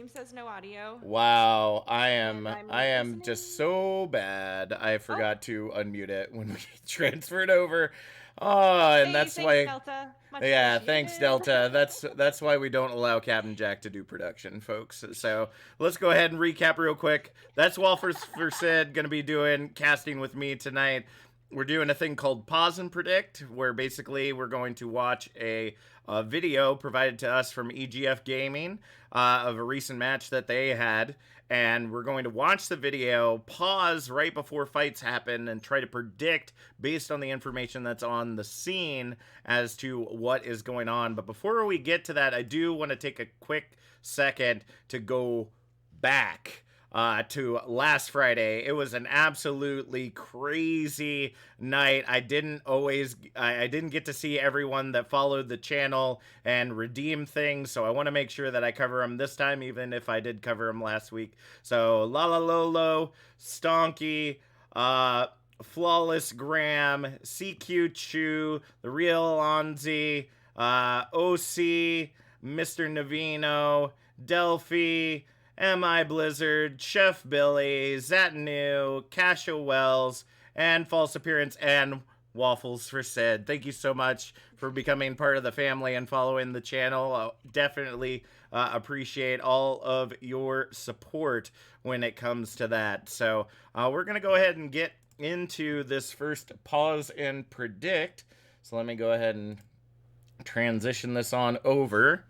Stream says no audio. Wow, And I am listening. just so bad. I Oh, forgot to unmute it when we transferred over. Oh, and hey, that's thanks, why. Delta. Much Yeah, thanks, appreciated. Delta. That's why we don't allow Captain Jack to do production, folks. So let's go ahead and recap real quick. That's Walford for Sid going to be doing casting with me tonight. We're doing a thing called Pause and Predict, where basically we're going to watch a video provided to us from EGF Gaming of a recent match that they had. And we're going to watch the video, pause right before fights happen, and try to predict based on the information that's on the scene as to what is going on. But before we get to that, I do want to take a quick second to go back to last Friday. It was an absolutely crazy night. I didn't get to see everyone that followed the channel and redeem things, so I want to make sure that I cover them this time, even if I did cover them last week. So Lala Lolo, Stonky, Flawless Graham, CQ Chu, The Real Onzi, OC, Mr. Navino, Delphi, M.I. Blizzard, Chef Billy, Zatanu, Cassia Wells, and False Appearance, and Waffles for Sid. Thank you so much for becoming part of the family and following the channel. I'll definitely appreciate all of your support when it comes to that. So we're going to go ahead and get into this first Pause and Predict. So let me go ahead and transition this on over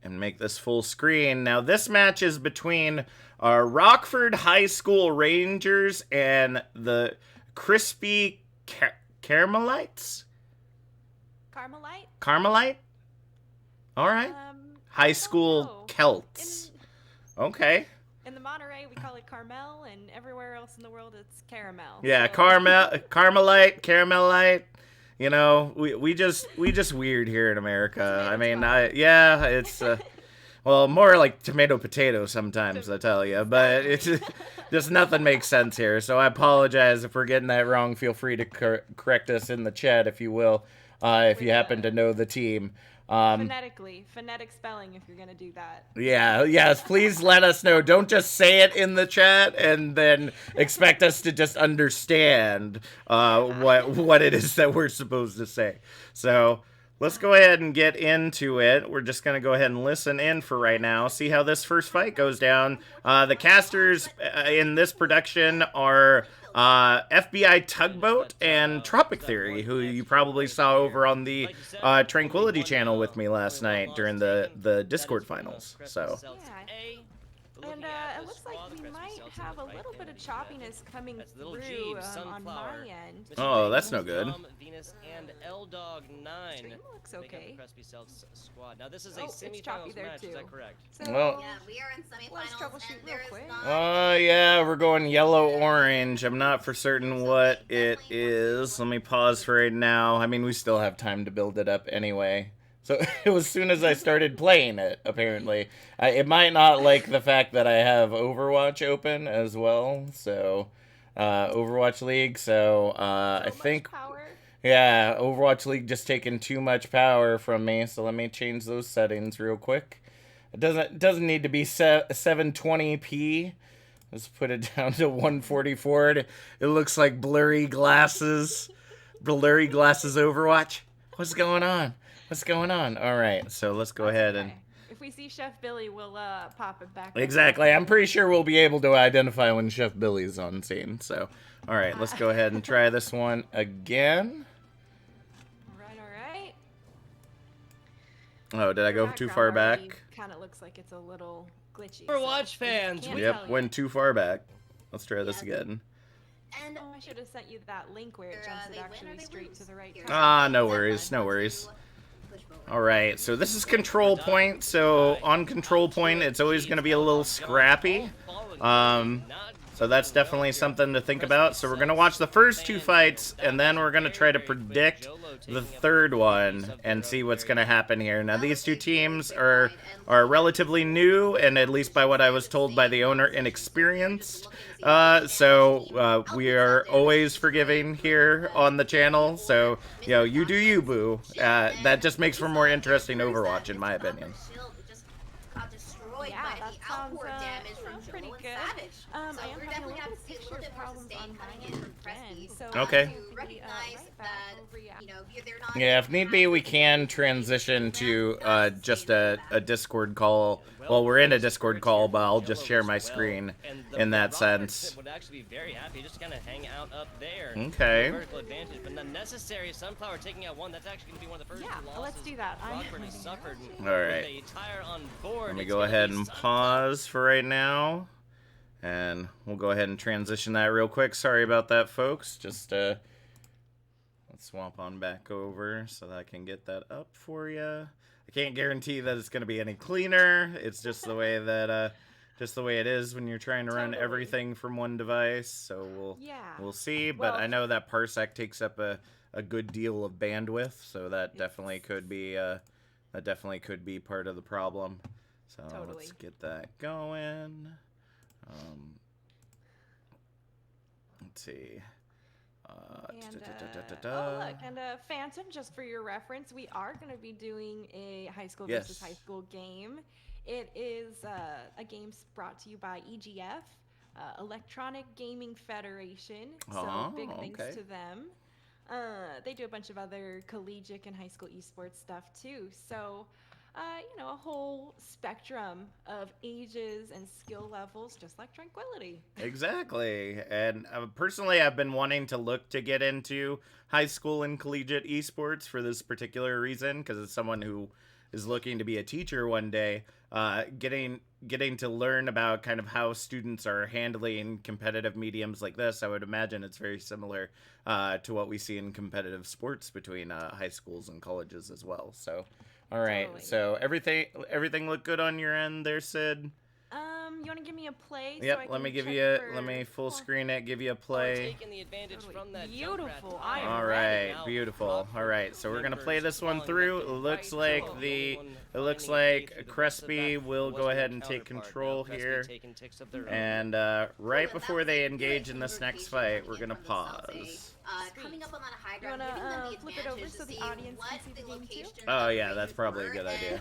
and make this full screen. Now, this match is between Rockford High School Rangers and the Crispy Caramelites? Carmelite? Carmelite? All right. High School Celts. Okay. In the Monterey, we call it Carmel, and everywhere else in the world, it's caramel. Yeah, so. Carmelite, Caramelite. You know, we just weird here in America. I mean, it's well, more like tomato potato sometimes, I tell you, but it's just nothing makes sense here. So I apologize if we're getting that wrong. Feel free to correct us in the chat, if you will, if you happen to know the team. Phonetic spelling, if you're gonna do that. Yeah, yes, please let us know. Don't just say it in the chat and then expect us to just understand what it is that we're supposed to say. So let's go ahead and get into it. We're just going to go ahead and listen in for right now, see how this first fight goes down. The casters in this production are FBI Tugboat and Tropic Theory, who you probably saw over on the Tranquility channel with me last night during the Discord finals. So. Yeah. And it looks like we might have a little bit of choppiness coming through on my end. Oh, that's no good. Venus and L-Dog 9. Stream looks okay. Squad. Now this is a it's choppy there match, too. is that correct? So, well, yeah, we are in semifinals. Let's troubleshoot real quick. Yeah, we're going yellow-orange. I'm not for certain what it is. Let me pause for right now. I mean, we still have time to build it up anyway. So it was as soon as I started playing it, apparently. It might not like the fact that I have Overwatch open as well. So, Overwatch League. So, I think... Yeah, Overwatch League just taking too much power from me. So let me change those settings real quick. It doesn't need to be 720p. Let's put it down to 144. It looks like blurry glasses. Blurry glasses Overwatch. What's going on? What's going on? All right, so let's go ahead and... If we see Chef Billy, we'll pop it back. Exactly. I'm pretty sure we'll be able to identify when Chef Billy's on scene. So, all right, let's go ahead and try this one again. All right. Oh, did I go too far back? Kind of looks like it's a little glitchy. Overwatch fans. Yep, went too far back. Let's try this again. And I should have sent you that link where it jumps it actually straight to the right time. Ah, no worries, no worries. Alright, so this is control point, so on control point it's always going to be a little scrappy. So that's definitely something to think about. So we're going to watch the first two fights, and then we're going to try to predict the third one and see what's going to happen here. Now, these two teams are relatively new, and at least by what I was told by the owner, inexperienced. So we are always forgiving here on the channel. So, you know, you do you, boo. That just makes for more interesting Overwatch, in my opinion. destroyed Yeah, by that the sounds outpour damage from pretty Jolo and good. Savage. So I am we're having a definitely little gonna bit have of to see a picture little bit more problems sustain on coming my in end from again, Crespi. so Okay. I'm To going to be recognize right back that, over. Yeah. you know, they're not Yeah, if gonna need be, have we the can ability transition to not just sustain all a that. Discord call. Yeah, Well, we're in a well-placed Discord turrets here call, but from I'll just Jello share as my well. screen And in that Rockford sense. would actually be very happy just kind of hang out up there. Okay. Vertical advantage, but unnecessary. Sunflower taking out one. That's actually going to be one of the first Yeah, losses let's do that. Rockford has suffered. All right. With a tire on board. Let me It's go gonna ahead be and Sunflower. pause for right now. And we'll go ahead and transition that real quick. Sorry about that, folks. Just let's swap on back over so that I can get that up for you. I can't guarantee that it's going to be any cleaner. It's just the way that just the way it is when you're trying to run everything from one device. So we'll see. But I know that Parsec takes up a good deal of bandwidth, so that definitely could be part of the problem. So let's get that going. Let's see. Oh, look, and Phantom, just for your reference, we are going to be doing a high school versus high school game. It is a game brought to you by EGF, Electronic Gaming Federation. So big thanks to them. They do a bunch of other collegiate and high school esports stuff too. So, you know, a whole spectrum of ages and skill levels, just like Tranquility. Exactly. And personally, I've been wanting to look to get into high school and collegiate esports for this particular reason, because as someone who is looking to be a teacher one day, getting to learn about kind of how students are handling competitive mediums like this, I would imagine it's very similar to what we see in competitive sports between high schools and colleges as well. So, all right. So everything looked good on your end there, Sid? You want to give me a play? Yep, so I let me can give check let me full screen it, give you a play. Taking the advantage from that beautiful. All right, beautiful. All right, so we're gonna play this one through. It looks like Crespi will go ahead and take control here, and right before they engage in this next fight, we're gonna pause. Coming up on that high ground, You giving wanna, them the flip it advantage over so to the see audience what can see the the game too? location Oh yeah, that's probably a good idea.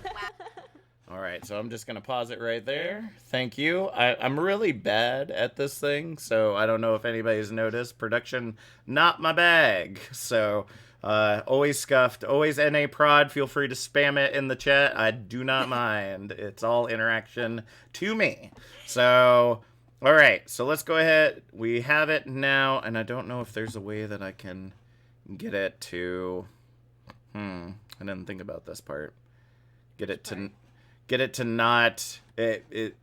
All right, so I'm just going to pause it right there. Thank you. I'm really bad at this thing, so I don't know if anybody's noticed. Production, not my bag. So always scuffed, always NA prod. Feel free to spam it in the chat. I do not mind. It's all interaction to me. So, all right, so let's go ahead. We have it now, and I don't know if there's a way that I can get it to... I didn't think about this part. Get it to not it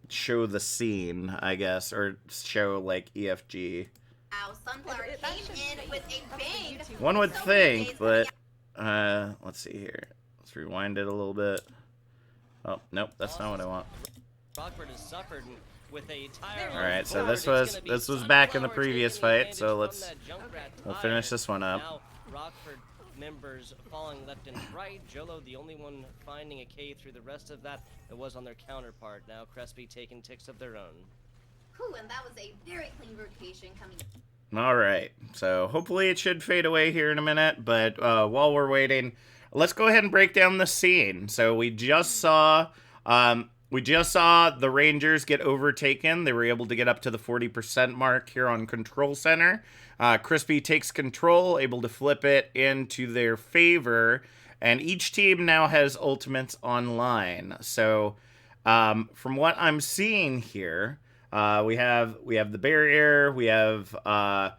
show the scene, I guess, or show like EFG. Sunflower came in with a bang. One would think, but let's see here. Let's rewind it a little bit. Oh, nope, that's not what I want. Rockford has suffered with a tire. All right, so this was back in the previous fight, so we'll finish this one up. Now Rockford members falling left and right. Jolo, the only one finding a K through the rest of that. It was on their counterpart. Now Crespi taking ticks of their own. Whew, and that was a very clean rotation coming. All right, so hopefully it should fade away here in a minute, but while we're waiting, let's go ahead and break down the scene. So we just saw the Rangers get overtaken. They were able to get up to the 40% mark here on Control Center. Crespi takes control, able to flip it into their favor, and each team now has ultimates online. So, from what I'm seeing here, we have the barrier, we have the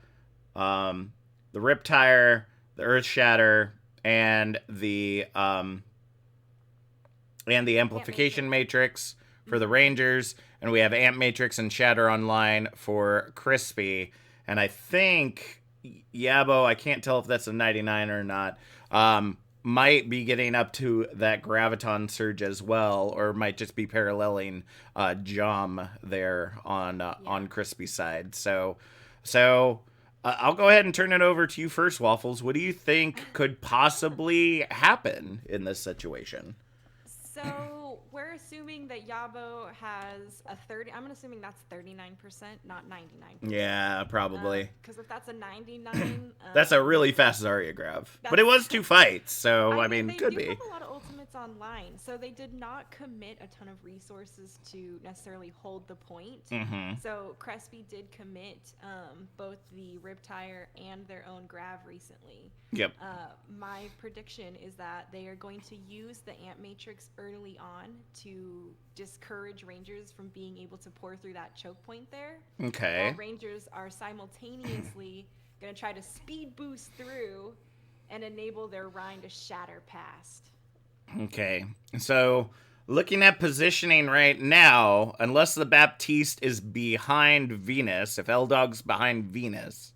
Riptire, the Earth Shatter, and the Amplification Matrix for the Rangers, and we have Amp Matrix and Shatter online for Crespi. And I think Yabo, I can't tell if that's a 99 or not, might be getting up to that Graviton Surge as well, or might just be paralleling Jom there on Crespi's side. So I'll go ahead and turn it over to you first, Waffles. What do you think could possibly happen in this situation? So we're assuming that Yabo has a 30. I'm assuming that's 39%, not 99%. Yeah, probably. Because if that's a 99, that's a really fast Zarya grab. But it was 2 fights, so I mean they could do be. have a lot of ultimates online. So they did not commit a ton of resources to necessarily hold the point. Mm-hmm. So Crespi did commit both the rip tire and their own grav recently. Yep. My prediction is that they are going to use the amp matrix early on to discourage rangers from being able to pour through that choke point there. Okay. While rangers are simultaneously going to try to speed boost through and enable their Rhine to shatter past. Okay. So, looking at positioning right now, unless the Baptiste is behind Venus, if L-Dog's behind Venus,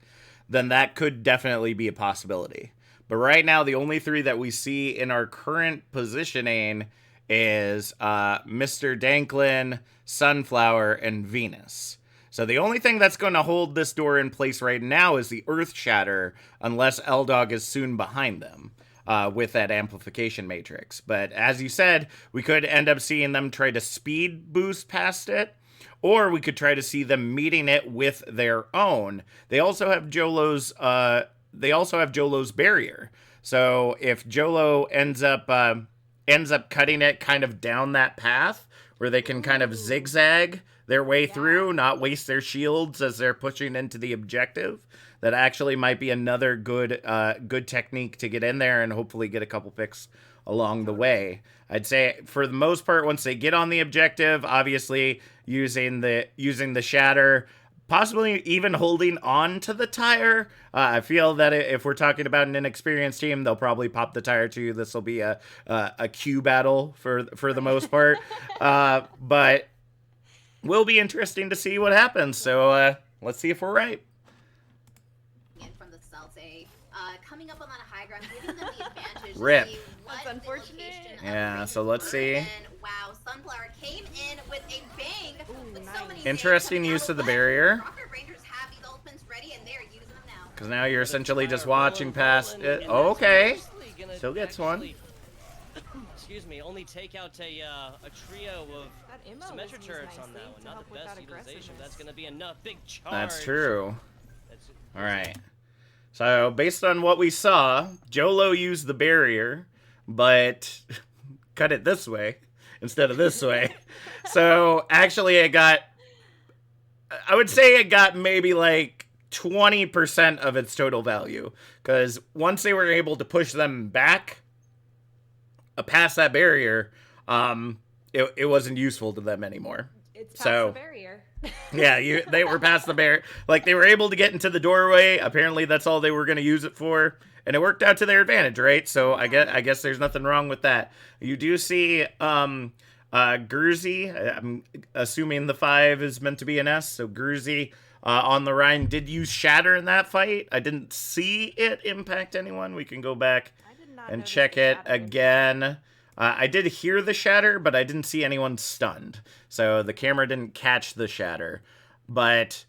then that could definitely be a possibility. But right now, the only three that we see in our current positioning is Mr. Danklin, Sunflower, and Venus. So the only thing that's going to hold this door in place right now is the Earth Shatter, unless L-Dog is soon behind them with that amplification matrix. But as you said, we could end up seeing them try to speed boost past it, or we could try to see them meeting it with their own. They also have Jolo's barrier. So if Jolo ends up cutting it kind of down that path where they can kind of zigzag their way through, not waste their shields as they're pushing into the objective, that actually might be another good technique to get in there and hopefully get a couple picks along the way. I'd say for the most part, once they get on the objective, obviously using the shatter, possibly even holding on to the tire. I feel that if we're talking about an inexperienced team, they'll probably pop the tire to you. This will be a Q battle for the most part, but will be interesting to see what happens. So let's see if we're right. From the Celte, coming up on that high ground, giving them the advantage. Rip. That's unfortunate. Yeah, so let's see. And wow, Sunflower came in with a bang. With so many interesting use of the barrier. Rocket Rangers have these ultimates ready and they're using them now. Because now you're essentially just watching past it. Oh, okay. Still gets one. Excuse me, only take out a trio of Symmetra turrets on that one. Not the best utilization. That's going to be enough. Big charge. That's true. All right. So based on what we saw, Jolo used the barrier, but cut it this way instead of this way. So actually I would say it got maybe like 20% of its total value. Because once they were able to push them back past that barrier, it wasn't useful to them anymore. It's past the barrier. Yeah, they were past the barrier. Like, they were able to get into the doorway. Apparently, that's all they were going to use it for. And it worked out to their advantage, right? So I guess there's nothing wrong with that. You do see Gurzy. I'm assuming the 5 is meant to be an S. So Gurzy on the Rhine did use Shatter in that fight. I didn't see it impact anyone. We can go back and check it again. I did hear the shatter, but I didn't see anyone stunned. So the camera didn't catch the shatter. But,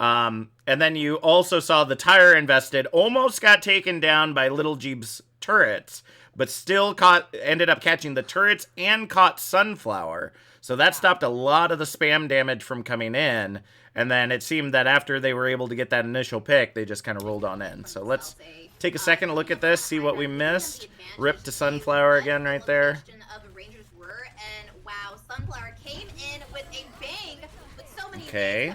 and then you also saw the tire invested almost got taken down by Little Jeeb's turrets, but still ended up catching the turrets and caught Sunflower. So that stopped a lot of the spam damage from coming in. And then it seemed that after they were able to get that initial pick, they just kind of rolled on in. So let's take a second to look at this, see what we missed. Rip to Sunflower again right there. Okay.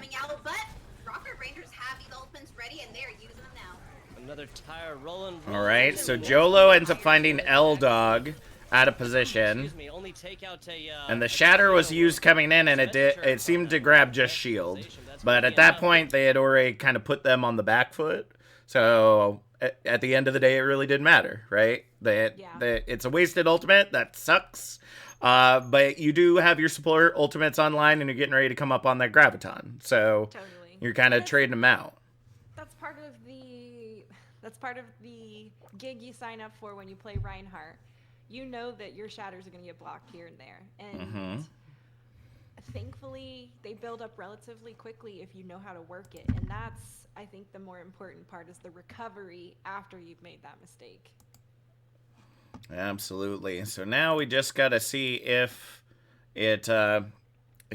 Another tire rolling. All right, so Jolo ends up finding L-Dog out of position. And the Shatter was used coming in, and it seemed to grab just Shield. But at that point, they had already kind of put them on the back foot. So at the end of the day, it really didn't matter, right? It's a wasted ultimate. That sucks. But you do have your support ultimates online, and you're getting ready to come up on that Graviton. So you're kind of trading them out. That's part of the gig you sign up for when you play Reinhardt. You know that your shatters are going to get blocked here and there. And thankfully, they build up relatively quickly if you know how to work it. And that's, I think, the more important part is the recovery after you've made that mistake. Absolutely. So now we just got to see if it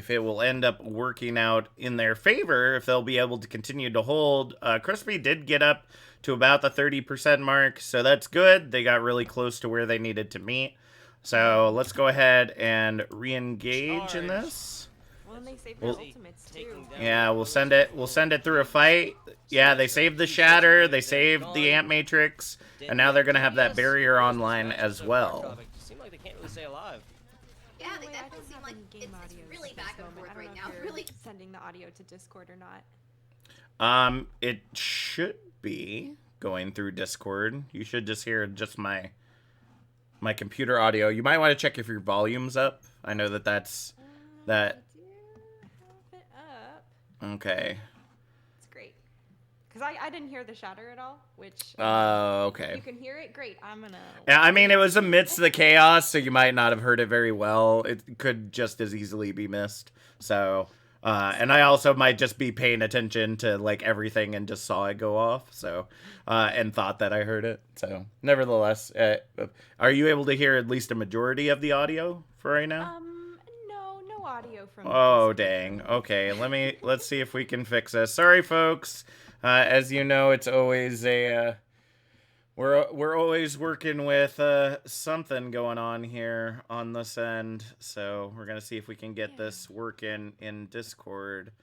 will end up working out in their favor, if they'll be able to continue to hold. Crispy did get up to about the 30% mark, so that's good. They got really close to where they needed to meet. So let's go ahead and re-engage in this. Well, and they saved their ultimates too. Yeah, we'll send it. We'll send it through a fight. Yeah, they saved the Shatter. They saved the Ant Matrix, and now they're gonna have that barrier online as well. Seem like they can't really stay alive. Yeah, they definitely seem like it's really back and forth right now. Really sending the audio to Discord or not. It should be going through Discord. You should just hear just my computer audio. You might want to check if your volume's up. I know that's that. I do have it up. Okay. It's great. Because I didn't hear the shatter at all, which... okay. If you can hear it, great. I'm gonna... Yeah, I mean, it was amidst the chaos, so you might not have heard it very well. It could just as easily be missed. So... and I also might just be paying attention to like everything and just saw it go off, so and thought that I heard it. So nevertheless, are you able to hear at least a majority of the audio for right now? No audio from. Oh dang. Okay, let's see if we can fix this. Sorry, folks. As you know, it's always a we're always working with something going on here on this end, so we're gonna see if we can get this working in Discord.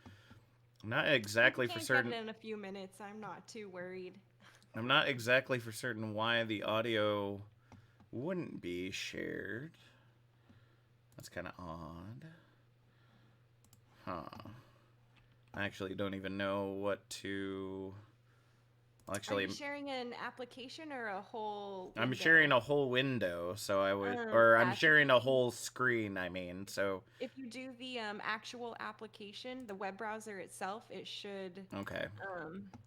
I'm not exactly for certain. Get it in a few minutes. I'm not too worried. I'm not exactly for certain why the audio wouldn't be shared. That's kind of odd. Huh. I actually don't even know what to... Actually, are you sharing an application or a whole window? I'm sharing a whole window, so I would... or I'm sharing a whole screen, I mean, so... If you do the actual application, the web browser itself, it should... Okay.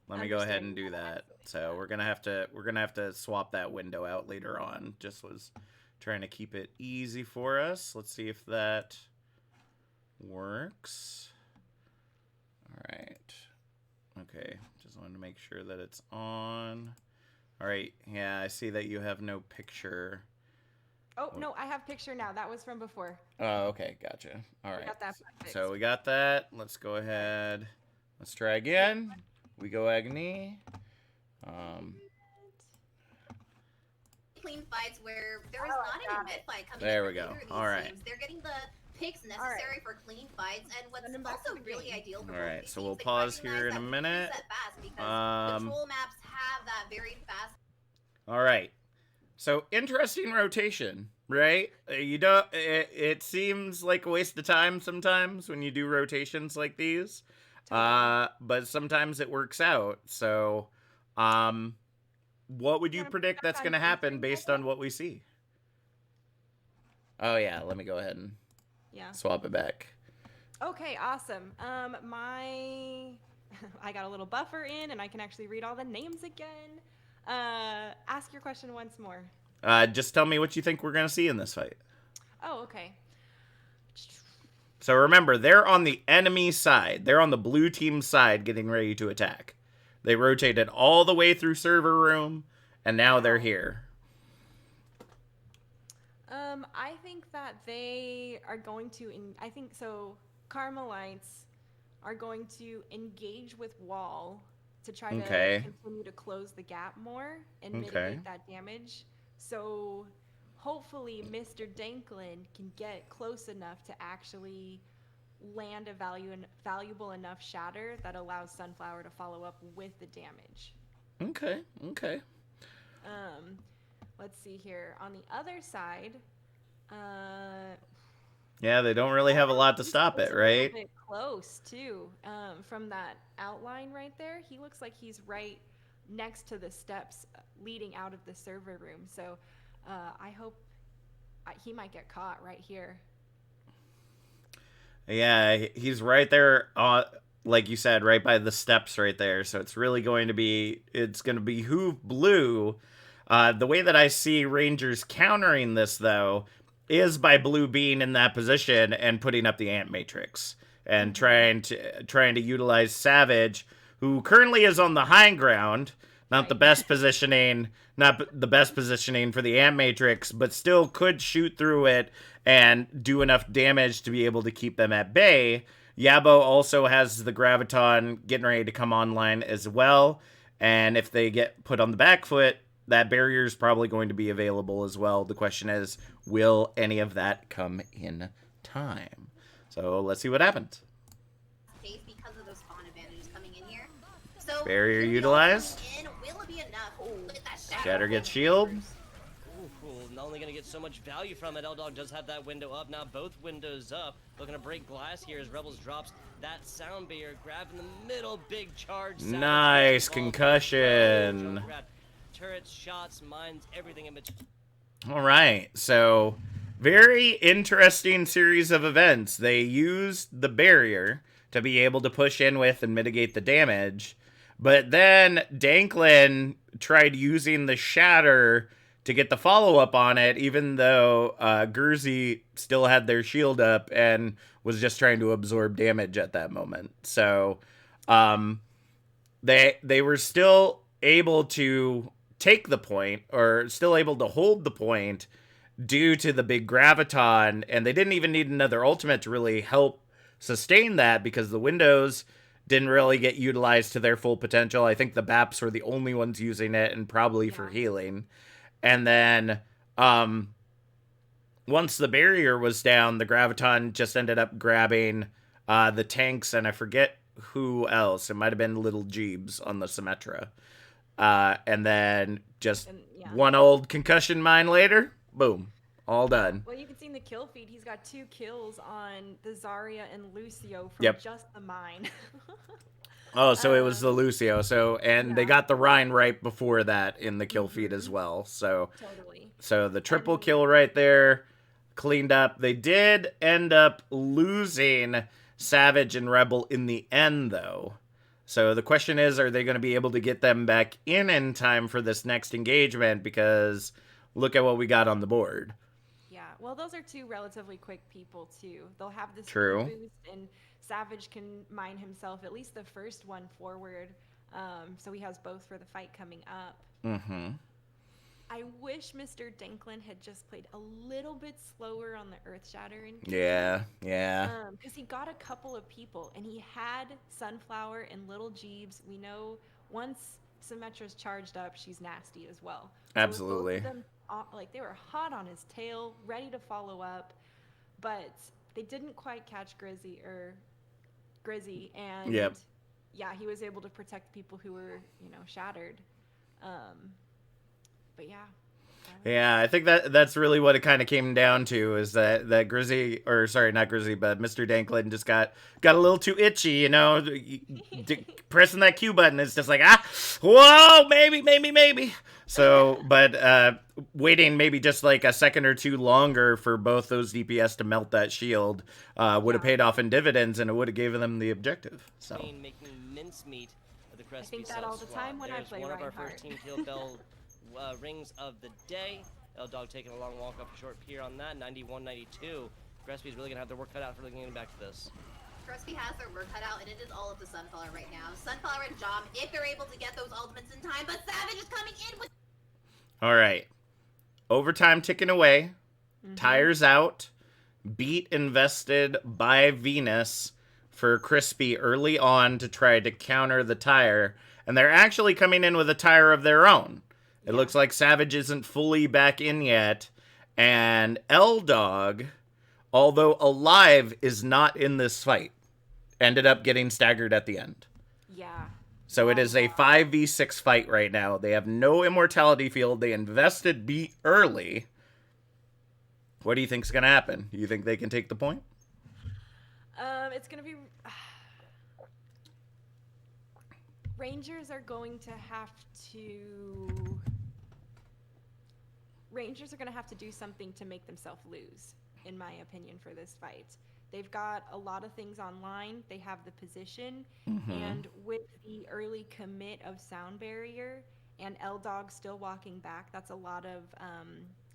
Let me go ahead and do that. So we're gonna have to swap that window out later on. Just was trying to keep it easy for us. Let's see if that works. All right. Okay, just wanted to make sure that it's on. All right, yeah, I see that you have no picture. Oh, no, I have picture now. That was from before. Oh, okay, gotcha. All right. We got that fixed. So we got that. Let's go ahead. Let's try again. We go Agni. Clean fights where there is not any mid fight coming. There we go. All right. Teams. They're getting the picks necessary for clean fights, and what's also really ideal for all right, so we'll pause here in a minute. Control maps have that very fast. All right, so interesting rotation, right? You don't. It seems like a waste of time sometimes when you do rotations like these, but sometimes it works out. So, what would you predict that's going to happen based on what we see? Oh yeah, let me go ahead and. Yeah. Swap it back. Okay, awesome. I got a little buffer in, and I can actually read all the names again. Ask your question once more. Just tell me what you think we're gonna see in this fight. Oh, okay. So remember, they're on the enemy side. They're on the blue team side, getting ready to attack. They rotated all the way through server room, and now they're here. I think that they are going to, I think so, Carmelites are going to engage with wall to try to continue to close the gap more and mitigate that damage. So hopefully Mr. Danklin can get close enough to actually land a valuable enough shatter that allows Sunflower to follow up with the damage. Okay. Let's see here. On the other side, yeah, they don't really have a lot to stop it, right? A bit close too. From that outline right there, he looks like he's right next to the steps leading out of the server room. So, I hope he might get caught right here. Yeah, he's right there, like you said, right by the steps right there. So it's really going to behoove Blue. The way that I see Rangers countering this, though, is by Blue being in that position and putting up the Ant Matrix and trying to utilize Savage, who currently is on the high ground, not the best positioning for the Ant Matrix, but still could shoot through it and do enough damage to be able to keep them at bay. Yabo also has the Graviton getting ready to come online as well, and if they get put on the back foot, that barrier is probably going to be available as well. The question is, will any of that come in time? So let's see what happens. Because of those spawn advantages coming in here. So Barrier utilized. Will it be enough? Shatter gets shield. Ooh, not only going to get so much value from it, L-Dog does have that window up. Now both windows up. Looking to break glass here as Rebels drops that sound barrier. Grab in the middle, big charge. Nice concussion. Turrets, shots, mines, everything in between. All right, so very interesting series of events. They used the barrier to be able to push in with and mitigate the damage, but then Danklin tried using the shatter to get the follow-up on it, even though Gurzy still had their shield up and was just trying to absorb damage at that moment. So they were still able to take the point, or still able to hold the point, due to the big graviton, and they didn't even need another ultimate to really help sustain that, because the windows didn't really get utilized to their full potential. I think the BAPs were the only ones using it, and probably for healing. And then once the barrier was down, the graviton just ended up grabbing the tanks, and I forget who else. It might have been Little Jeebs on the Symmetra. And then just one old concussion mine later, boom, all done. Well, you can see in the kill feed, he's got 2 kills on the Zarya and Lucio from just the mine. Oh, so it was the Lucio. So, and they got the Rhine right before that in the kill feed as well. So, so the triple kill right there, cleaned up. They did end up losing Savage and Rebel in the end, though. So the question is, are they going to be able to get them back in time for this next engagement? Because look at what we got on the board. Yeah, well, those are 2 relatively quick people, too. They'll have this boost, and Savage can mine himself at least the first one forward. So he has both for the fight coming up. Mm-hmm. I wish Mr. Danklin had just played a little bit slower on the Earth Shattering. Yeah. Because he got a couple of people, and he had Sunflower and Little Jeebs. We know once Symmetra's charged up, she's nasty as well. So absolutely. Both of them, they were hot on his tail, ready to follow up, but they didn't quite catch Grizzy, and yeah, he was able to protect people who were, shattered. But yeah, I think that's really what it kind of came down to, is that Grizzy, or sorry, not Grizzy, but Mr. Danklin just got a little too itchy, pressing that Q button. It's just like, whoa, maybe. So, but waiting maybe just like a second or 2 longer for both those DPS to melt that shield would have paid off in dividends, and it would have given them the objective. So. Making mincemeat of the I think that all the time when I play one of our Reinhardt. first team kill bell rings of the day. L-Dog taking a long walk up a short pier on that. 91-92. Gresby's really gonna have their work cut out for getting back to this. Gresby has their work cut out, and it is all up to Sunflower right now. Sunflower and Jom, if they're able to get those ultimates in time, but Savage is coming in with. All right, overtime ticking away. Tires out. Beat invested by Venus for Crispy early on to try to counter the tire, and they're actually coming in with a tire of their own. It looks like Savage isn't fully back in yet, and L-Dog, although alive, is not in this fight. Ended up getting staggered at the end. Yeah. So it is a 5v6 fight right now. They have no immortality field. They invested Beat early. What do you think's going to happen? Do you think they can take the point? It's going to be... Rangers are going to have to do something to make themselves lose, in my opinion, for this fight. They've got a lot of things online. They have the position, and with the early commit of Sound Barrier and L-Dog still walking back, that's a lot of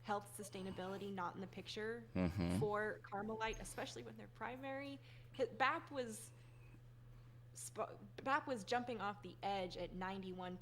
health sustainability not in the picture for Carmelite, especially when they're primary. BAP was jumping off the edge at 91%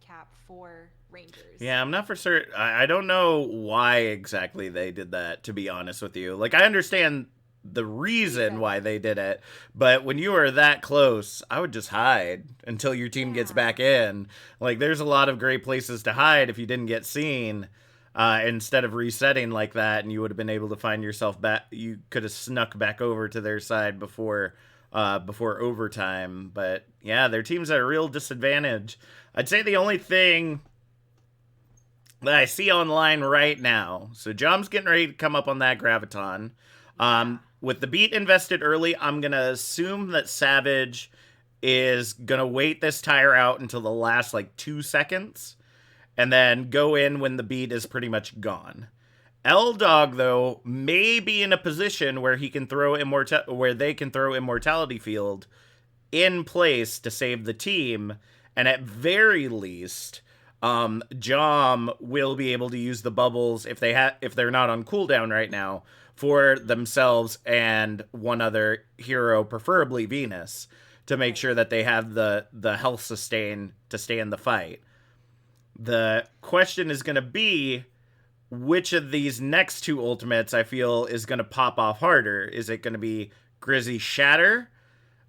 cap for Rangers. Yeah, I'm not for certain. I don't know why exactly they did that, to be honest with you. Like, I understand the reason why they did it. But when you are that close, I would just hide until your team gets back in. Like, there's a lot of great places to hide if you didn't get seen. Instead of resetting like that, and you would have been able to find yourself back. You could have snuck back over to their side before overtime. But yeah, their team's at a real disadvantage. I'd say the only thing that I see online right now, so Jom's getting ready to come up on that Graviton. With the beat invested early, I'm gonna assume that Savage is gonna wait this tire out until the last like 2 seconds, and then go in when the beat is pretty much gone. L-Dog, though, may be in a position where he can throw where they can throw Immortality Field in place to save the team, and at very least, Jom will be able to use the bubbles if they're not on cooldown right now for themselves and one other hero, preferably Venus, to make sure that they have the health sustain to stay in the fight. The question is going to be, which of these next two ultimates I feel is going to pop off harder? Is it going to be Grizzy Shatter?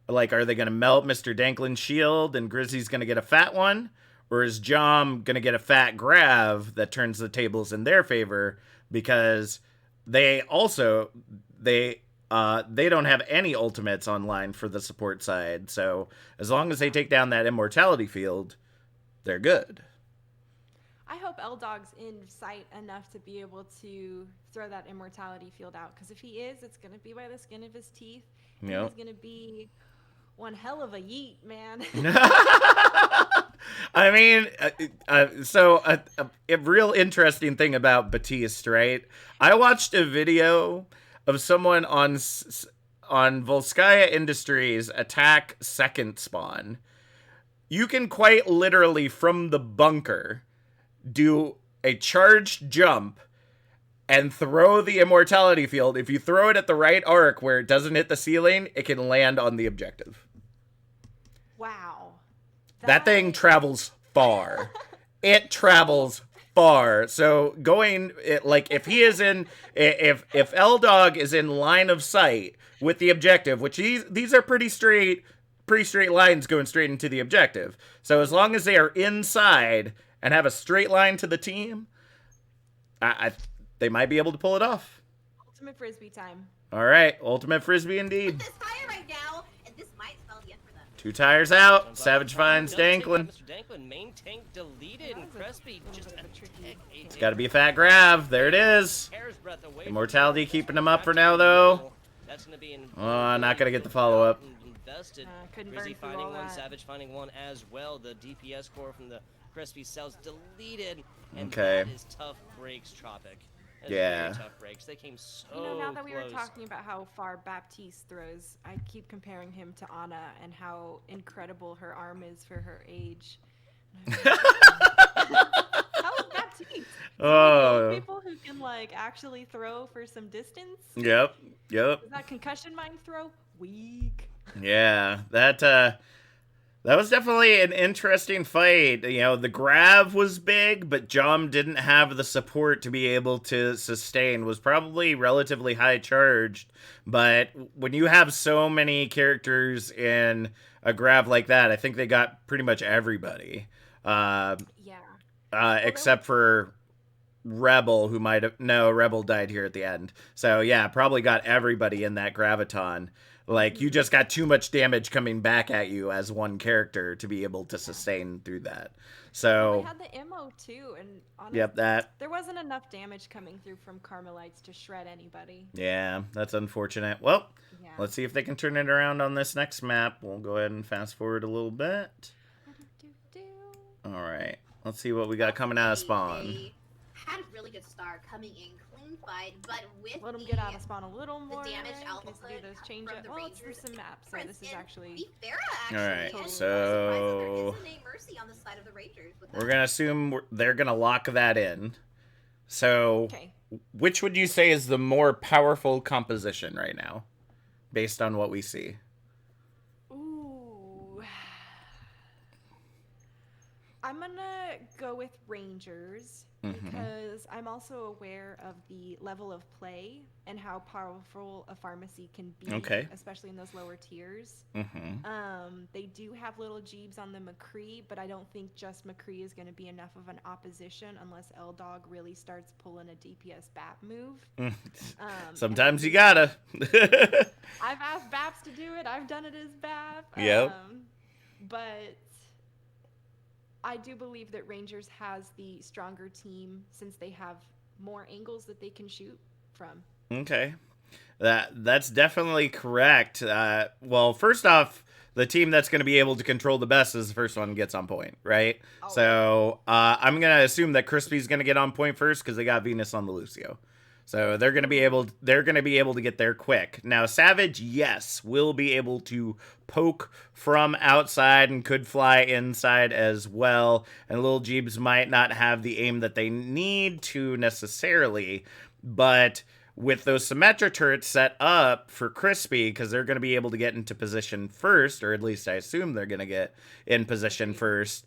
Like, are they going to melt Mr. Danklin's shield and Grizzy's going to get a fat one? Or is Jom going to get a fat grav that turns the tables in their favor? Because they don't have any ultimates online for the support side. So as long as they take down that Immortality Field, they're good. I hope L-Dog's in sight enough to be able to throw that Immortality Field out. Because if he is, it's going to be by the skin of his teeth. Yep. He's going to be one hell of a yeet, man. I mean, a real interesting thing about Batiste, right? I watched a video of someone on Volskaya Industries attack second spawn. You can quite literally, from the bunker, do a charged jump and throw the Immortality Field. If you throw it at the right arc where it doesn't hit the ceiling, it can land on the objective. Wow. That thing travels far. It travels far. So if he is if L-Dog is in line of sight with the objective, which these are pretty straight lines going straight into the objective. So as long as they are inside and have a straight line to the team, they might be able to pull it off. Ultimate Frisbee time. All right, Ultimate Frisbee indeed. With this tire right now, and this might spell the end for them. 2 tires out. Savage finds Danklin. Mr. Danklin, main tank deleted, and Crespi just It's got to be a fat grab. There it is. Immortality keeping him up for now, though. That's going to be not going to get the follow-up. Invested. Couldn't Grizzy burn through finding all one, that. Savage finding one as well. The DPS core from the Crespi cells deleted. And Okay. that is tough breaks, Tropic. That is Yeah. very tough breaks. They came so Now that we were close. talking about how far Baptiste throws, I keep comparing him to Anna and how incredible her arm is for her age. How is Baptiste? Oh. People who can actually throw for some distance. Yep. Is that concussion mine throw? Weak. Yeah, that was definitely an interesting fight. The grab was big, but Jom didn't have the support to be able to sustain. Was probably relatively high charged, but when you have so many characters in a grab like that, I think they got pretty much everybody. Except for Rebel, who might have... No, Rebel died here at the end. So, yeah, probably got everybody in that Graviton. You just got too much damage coming back at you as one character to be able to sustain through that. So... They had the ammo, too, and honestly, Yep, that... there wasn't enough damage coming through from Carmelites to shred anybody. Yeah, that's unfortunate. Well, let's see if they can turn it around on this next map. We'll go ahead and fast forward a little bit. All right. Let's see what we got coming out of spawn. They had a really good start coming in, clean fight, but with Let them get out of spawn a little more. the damage right? output Do those change from it. the Well, it's Rangers, the map, so this is actually... Beat Farah, actually. All right, and so- there isn't a mercy on the side of the Rangers with We're that. going to assume they're going to lock that in. So, Okay. which would you say is the more powerful composition right now, based on what we see? Ooh. I'm gonna go with Rangers because I'm also aware of the level of play and how powerful a pharmacy can be, especially in those lower tiers. They do have little Jeebs on the McCree, but I don't think just McCree is going to be enough of an opposition unless L-Dog really starts pulling a DPS BAP move. Sometimes you gotta. I've asked BAPs to do it. I've done it as BAP. Yep. But I do believe that Rangers has the stronger team since they have more angles that they can shoot from. Okay. That's definitely correct. Well, first off, the team that's going to be able to control the best is the first one gets on point, right? Oh. So I'm going to assume that Crispy's going to get on point first because they got Venus on the Lucio. So they're going to be able to get there quick. Now Savage, yes, will be able to poke from outside and could fly inside as well. And Little Jeebs might not have the aim that they need to necessarily, but with those Symmetra turrets set up for Crispy, because they're going to be able to get into position first, or at least I assume they're going to get in position first,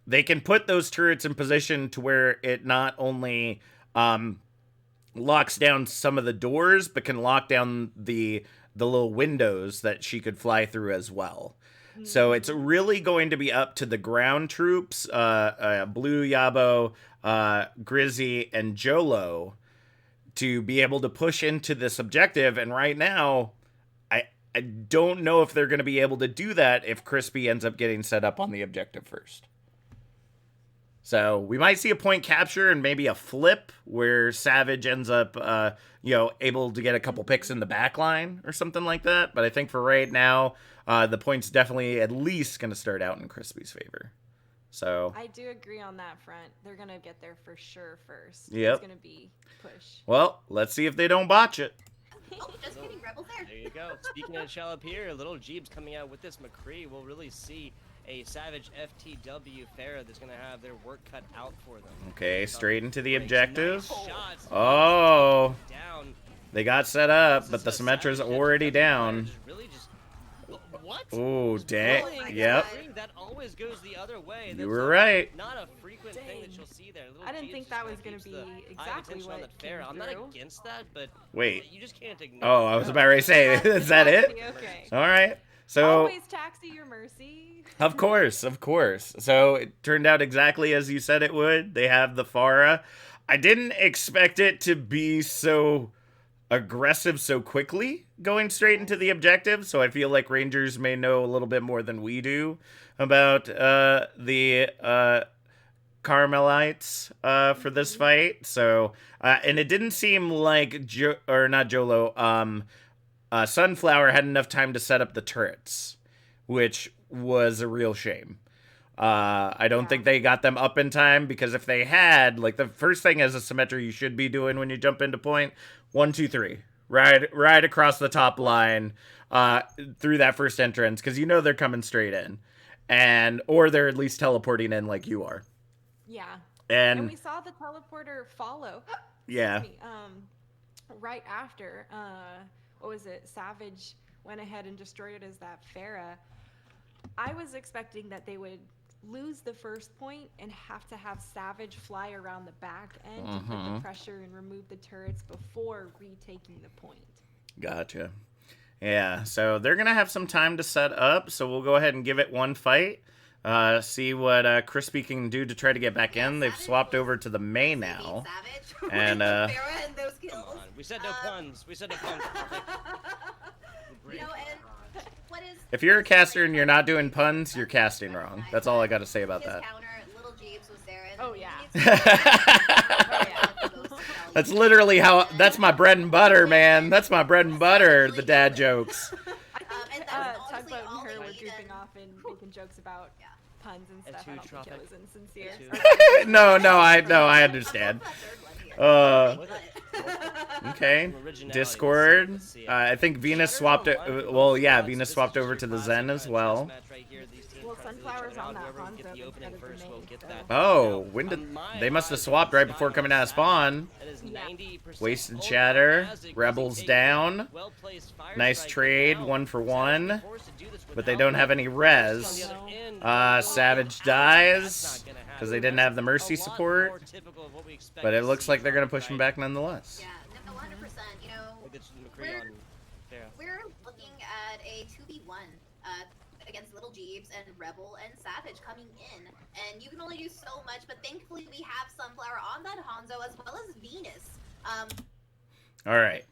they can put those turrets in position to where it not only locks down some of the doors, but can lock down the little windows that she could fly through as well. So it's really going to be up to the ground troops, Blue, Yabo, Grizzy, and Jolo, to be able to push into this objective. And right now, I don't know if they're going to be able to do that if Crispy ends up getting set up on the objective first. So we might see a point capture and maybe a flip where Savage ends up, able to get a couple picks in the back line or something like that. But I think for right now, the point's definitely at least going to start out in Crispy's favor. So I do agree on that front. They're going to get there for sure first. Yep. It's going to be push. Well, let's see if they don't botch it. Oh, just kidding, Rebels there. There you go. Speaking of Shallop here, Little Jeebs coming out with this McCree. We'll really see a Savage FTW Farah that's going to have their work cut out for them. Okay, straight into the objective. Nice oh, down. They got set up, but the Symmetra's already down. What? Oh, dang. Yep. That always goes the other way. You were right. Not a frequent thing that you'll see there. I didn't think that was going to be exactly what came I'm not against that, but wait. You just can't ignore. Oh, I was about to say, is that it? Okay. All right. So always taxi your mercy. Of course. So it turned out exactly as you said it would. They have the Farah. I didn't expect it to be so aggressive so quickly, going straight into the objective. So I feel like Rangers may know a little bit more than we do about the Carmelites for this fight. So and it didn't seem like Sunflower had enough time to set up the turrets, which was a real shame. I don't think they got them up in time, because if they had, like, the first thing as a Symmetra you should be doing when you jump into point, 1, 2, 3, right across the top line, through that first entrance, because you know they're coming straight in, or they're at least teleporting in like you are. Yeah. And we saw the teleporter follow. Yeah. Right after, what was it? Savage went ahead and destroyed it as that Farah. I was expecting that they would lose the first point and have Savage fly around the back end to put the pressure and remove the turrets before retaking the point. Gotcha. Yeah, so they're going to have some time to set up, so we'll go ahead and give it one fight. See what Crispy can do to try to get back in. They've swapped over to the May now. And we said no puns. If you're a caster and you're not doing puns, you're casting wrong. That's all I got to say about that. Oh yeah. That's literally that's my bread and butter, man. That's my bread and butter, the dad jokes. Tugboat and her were goofing off and making jokes about puns and stuff. I don't think it was insincere. No, I understand. Okay. Discord. I think Venus swapped it. Well, yeah, Venus swapped over to the Zen as well. Sunflower's on that Whoever Hanzo get the opening instead of the first will main, get so. that. Oh, Now, when did on my they must have eyes, swapped right before Spy coming out of Savage, spawn? that is Yeah. 90% Wasted hold Shatter, on Magic, Rebels take down. well-placed fire Nice strike, trade, now 1 for Savage will be 1. forced to do this But they without don't have the any Mercy on the res. other end. Will Savage get out. That's dies not gonna because happen. they didn't have the That's Mercy a lot support. more typical of what we expect But it to looks see like they're from going to push him Friday. back nonetheless. Yeah, no, 100%. You know, Look at McCree on Farah. we're looking at a 2v1 against Little Jeeves and Rebel and Savage coming in. And you can only do so much, but thankfully we have Sunflower on that Hanzo as well as Venus. All right.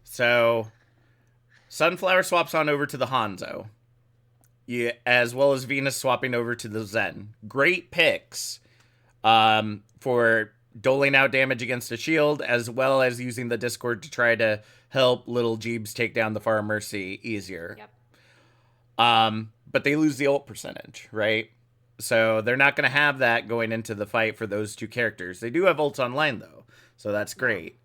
So, Sunflower swaps on over to the Hanzo. Yeah, as well as Venus swapping over to the Zen. Great picks for doling out damage against a shield, as well as using the Discord to try to help Little Jeebs take down the Far Mercy easier. Yep. But they lose the ult percentage, right? So they're not going to have that going into the fight for those two characters. They do have ults online, though, so that's great.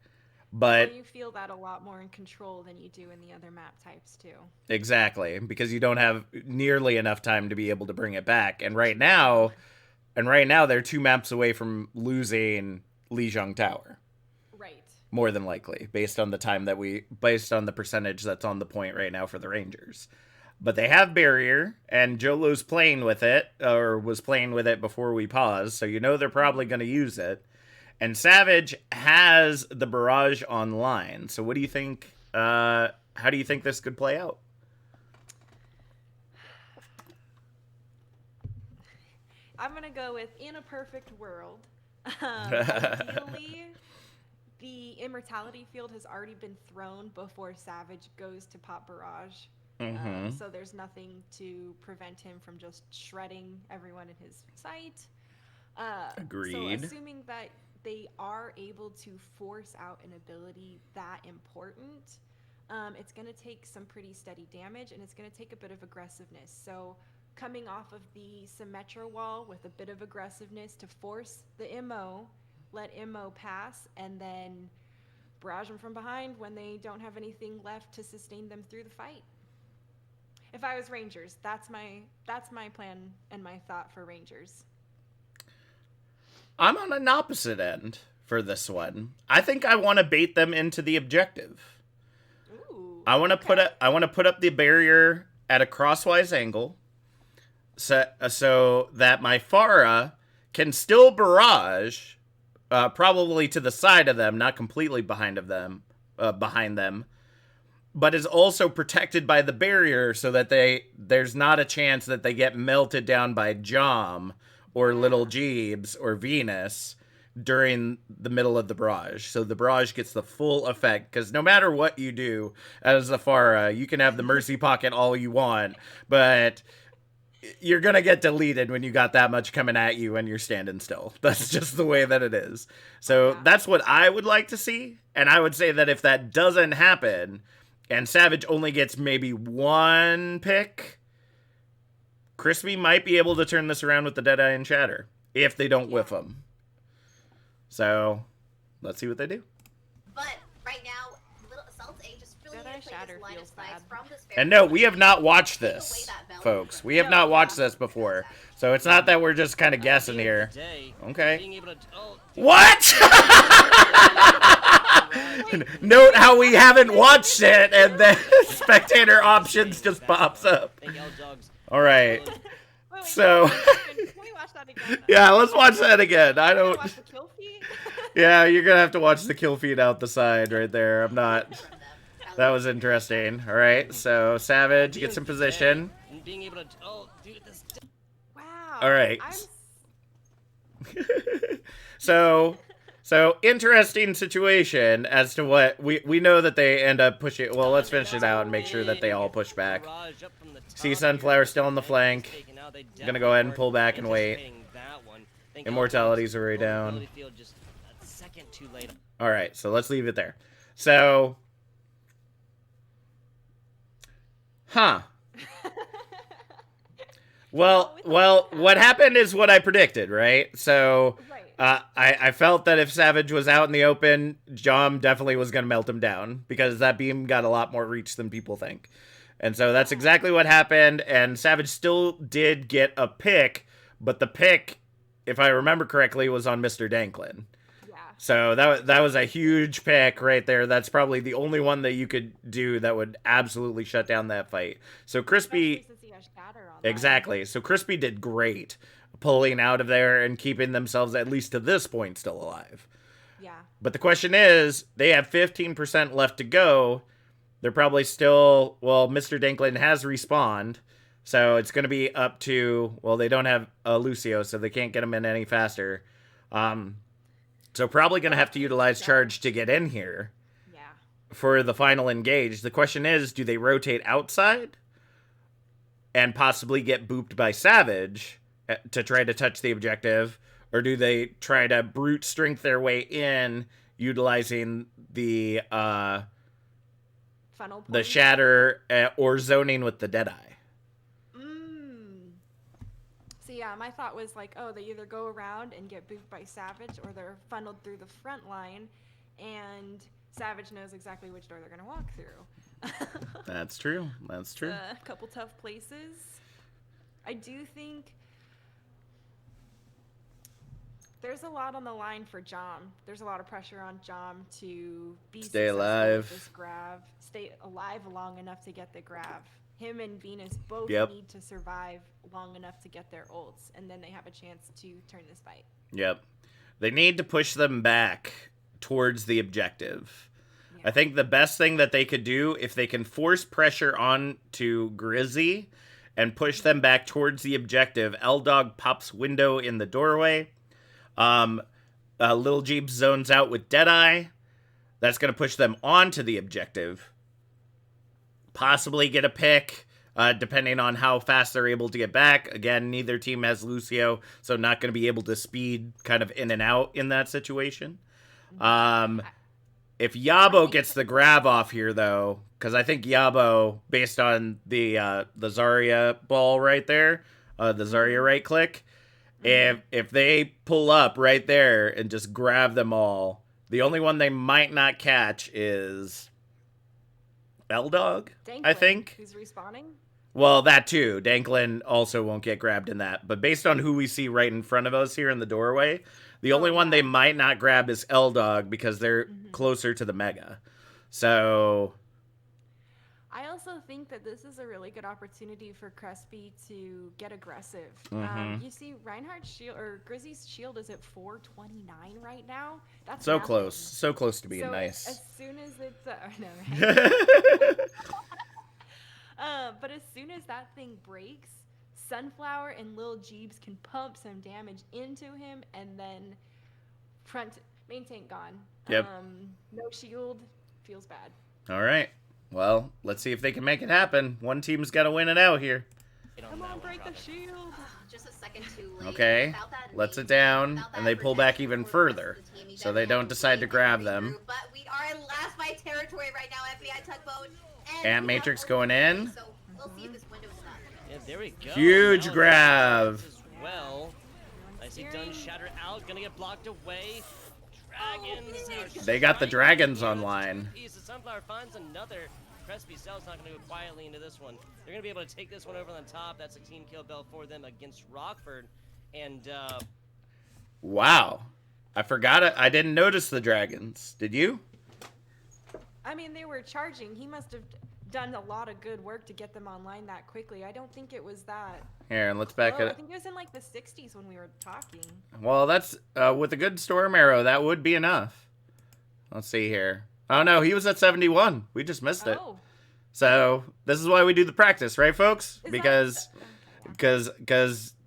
But well, you feel that a lot more in control than you do in the other map types, too. Exactly, because you don't have nearly enough time to be able to bring it back. And right now they're 2 maps away from losing Lijiang Tower. Right. More than likely, based on the percentage that's on the point right now for the Rangers. But they have barrier, and Jolo's playing with it, or was playing with it before we paused, so you know they're probably going to use it. And Savage has the barrage online. So what do you think? How do you think this could play out? I'm going to go with in a perfect world. Ideally, the immortality field has already been thrown before Savage goes to pop barrage. So there's nothing to prevent him from just shredding everyone in his sight. Agreed. So assuming that they are able to force out an ability that important, it's going to take some pretty steady damage, and it's going to take a bit of aggressiveness. So coming off of the Symmetra wall with a bit of aggressiveness to force the MO, let MO pass, and then barrage them from behind when they don't have anything left to sustain them through the fight. If I was Rangers, that's my plan and my thought for Rangers. I'm on an opposite end for this one. I think I want to bait them into the objective. Ooh. I want to put up the barrier at a crosswise angle, so that my Pharah can still barrage, probably to the side of them, not completely behind them, but is also protected by the barrier, so that there's not a chance that they get melted down by Jom or Little Jeebs or Venus during the middle of the barrage. So the barrage gets the full effect, because no matter what you do as a Pharah, you can have the Mercy Pocket all you want, but you're going to get deleted when you got that much coming at you and you're standing still. That's just the way that it is. So that's what I would like to see, and I would say that if that doesn't happen, and Savage only gets maybe 1 pick, Crispy might be able to turn this around with the Deadeye and Shatter, if they don't whiff them. So, let's see what they do. But right now, Little Assault's A just really Deadeye needs to play Shatter this line of feels sights bad. from this And no, we have not watched this, folks. We have not watched this before. So it's not that we're just kind of guessing here. Okay. What? Note how we haven't watched it, and then spectator options just pops up. All right. Wait, So, can we watch that again? yeah, let's watch that again. I Can we don't. watch the kill feed? Yeah, you're gonna have to watch the kill feed out the side right there. I'm not. That was interesting. All right, so Savage gets in position. Being able to, Wow. All right. I'm So interesting situation as to what we know that they end up pushing. Well, let's finish it out and make sure that they all push back. See Sunflower still on the flank. Gonna go ahead and pull back and wait. Immortality's already down. All right, so let's leave it there. So, Well, what happened is what I predicted, right? So, I felt that if Savage was out in the open, Jom definitely was going to melt him down, because that beam got a lot more reach than people think. And so that's exactly what happened, and Savage still did get a pick, but the pick, if I remember correctly, was on Mr. Danklin. Yeah. So that was a huge pick right there. That's probably the only one that you could do that would absolutely shut down that fight. So Crispy... Especially since he has Shatter on Exactly. So Crispy did great pulling out of there and keeping themselves, at least to this point, still alive. Yeah. But the question is, they have 15% left to go. They're probably still, well, Mr. Danklin has respawned, so it's going to be up to, well, they don't have Lucio, so they can't get him in any faster. So probably going to have to utilize Charge to get in here for the final engage. The question is, do they rotate outside and possibly get booped by Savage to try to touch the objective, or do they try to brute strength their way in utilizing the Shatter or zoning with the Deadeye? So yeah, my thought was like, oh, they either go around and get booped by Savage, or they're funneled through the front line, and Savage knows exactly which door they're going to walk through. That's true. That's true. A couple tough places. I do think there's a lot on the line for Jom. There's a lot of pressure on Jom to be stay alive with this grab, stay alive long enough to get the grab. Him and Venus both need to survive long enough to get their ults, and then they have a chance to turn this fight. Yep. They need to push them back towards the objective. Yeah. I think the best thing that they could do, if they can force pressure on to Grizzy and push them back towards the objective, L-Dog pops window in the doorway. Lil Jeep zones out with Deadeye. That's going to push them onto the objective. Possibly get a pick, depending on how fast they're able to get back. Again, neither team has Lucio, so not going to be able to speed kind of in and out in that situation. If Yabo gets the grab off here, though, because I think Yabo, based on the Zarya ball right there, the Zarya right click, if they pull up right there and just grab them all, the only one they might not catch is L-Dog, I think. Who's respawning? Well, that too. Danklin also won't get grabbed in that. But based on who we see right in front of us here in the doorway, the only one they might not grab is L-Dog because they're closer to the Mega. So I also think that this is a really good opportunity for Crispy to get aggressive. You see Reinhardt's shield, or Grizzy's shield, is at 429 right now. That's so close. So close to being nice. As soon as it's... but as soon as that thing breaks, Sunflower and Lil Jeebs can pump some damage into him, and then main tank gone. Yep. No shield. Feels bad. All right. Well, let's see if they can make it happen. One team's got to win it out here. Come on, break the shield. Just a second too late. Okay, lets it down, and they pull back even further, so they don't decide to grab them. But we are in last fight territory right now, FBI Tugboat. Ant Matrix going in. So we'll see if this window is done. Yeah, there we go. Huge grab. Well, I see Dun Shatter out, gonna get blocked away. Dragons. They got the dragons online. Sunflower finds another. Crispy Cell's not going to go quietly into this one. They're going to be able to take this one over on the top. That's a team kill bell for them against Rockford. And, wow. I forgot it. I didn't notice the dragons. Did you? I mean, they were charging. He must have done a lot of good work to get them online that quickly. I don't think it was that. Here, and let's back it up. I think it was in like the 60s when we were talking. Well, that's with a good storm arrow, that would be enough. Let's see here. Oh no, he was at 71. We just missed it. So this is why we do the practice, right, folks? Because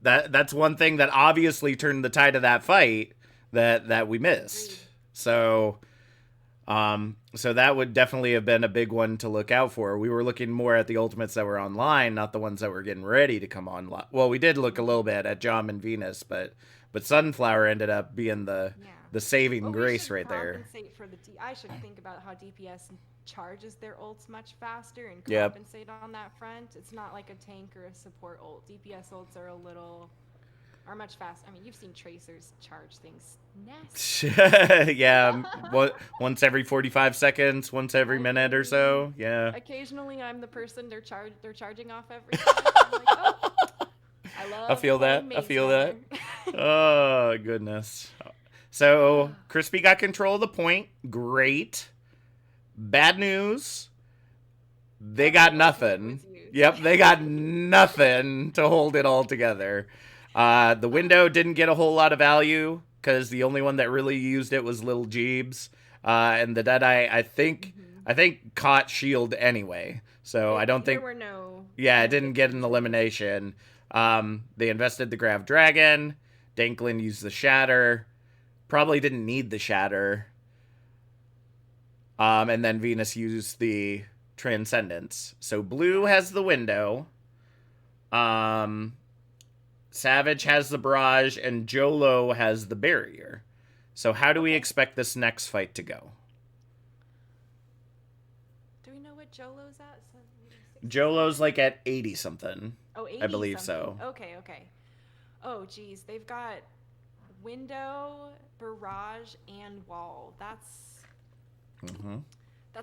that's one thing that obviously turned the tide of that fight that we missed. So so that would definitely have been a big one to look out for. We were looking more at the ultimates that were online, not the ones that were getting ready to come online. Well, we did look a little bit at Jom and Venus, but Sunflower ended up being the saving grace right there. I should think about how DPS charges their ults much faster and compensate on that front. It's not like a tank or a support ult. DPS ults are a little are much faster. I mean, you've seen tracers charge things nasty. Yeah, once every 45 seconds, once every minute or so. Yeah. Occasionally, I'm the person they're charging off every time. I'm like, oh, I love I feel that. playing I Maze feel Runner. that. Oh, goodness. So, Crispy got control of the point. Great. Bad news. They got nothing. Yep, they got nothing to hold it all together. The window didn't get a whole lot of value because the only one that really used it was Little Jeebs. And the Deadeye, I think caught Shield anyway. So I don't think there were no. Yeah, it didn't get an elimination. They invested the Grav Dragon. Danklin used the Shatter. Probably didn't need the Shatter. And then Venus used the Transcendence. So blue has the window. Savage has the barrage, and Jolo has the barrier. So how do we expect this next fight to go? Do we know what Jolo's at? Jolo's like at 80 something. Oh, 80 I believe something. so. Okay. Oh, geez. They've got window, barrage, and wall. That's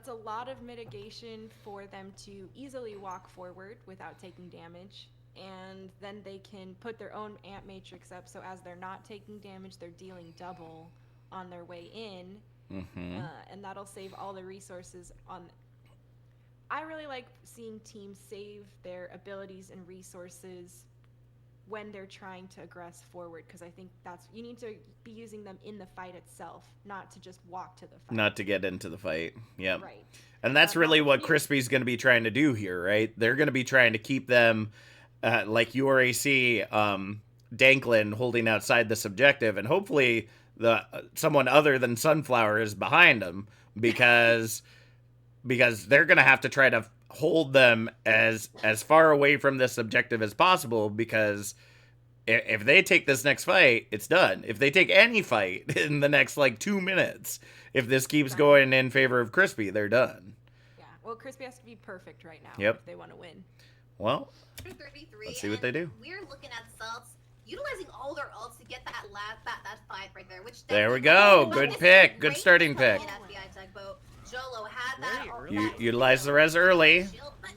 a lot of mitigation for them to easily walk forward without taking damage. And then they can put their own amp matrix up, so as they're not taking damage, they're dealing double on their way in. And that'll save all the resources on... I really like seeing teams save their abilities and resources when they're trying to aggress forward, because I think you need to be using them in the fight itself, not to just walk to the fight. Not to get into the fight. Yep. Right. And that's really what Crispy's going to be trying to do here, right? They're going to be trying to keep them, like URAC, Danklin holding outside this objective, and hopefully someone other than Sunflower is behind them, because they're going to have to try to hold them as far away from this objective as possible, because if they take this next fight, it's done. If they take any fight in the next, 2 minutes, if this keeps going in favor of Crispy, they're done. Yeah, well, Crispy has to be perfect right now if they want to win. Well, 33, let's see what they do. We're looking at Celts utilizing all their ults to get that 5 right there. There we go. Good pick. Good starting pick. Jolo had that. You utilize the res early,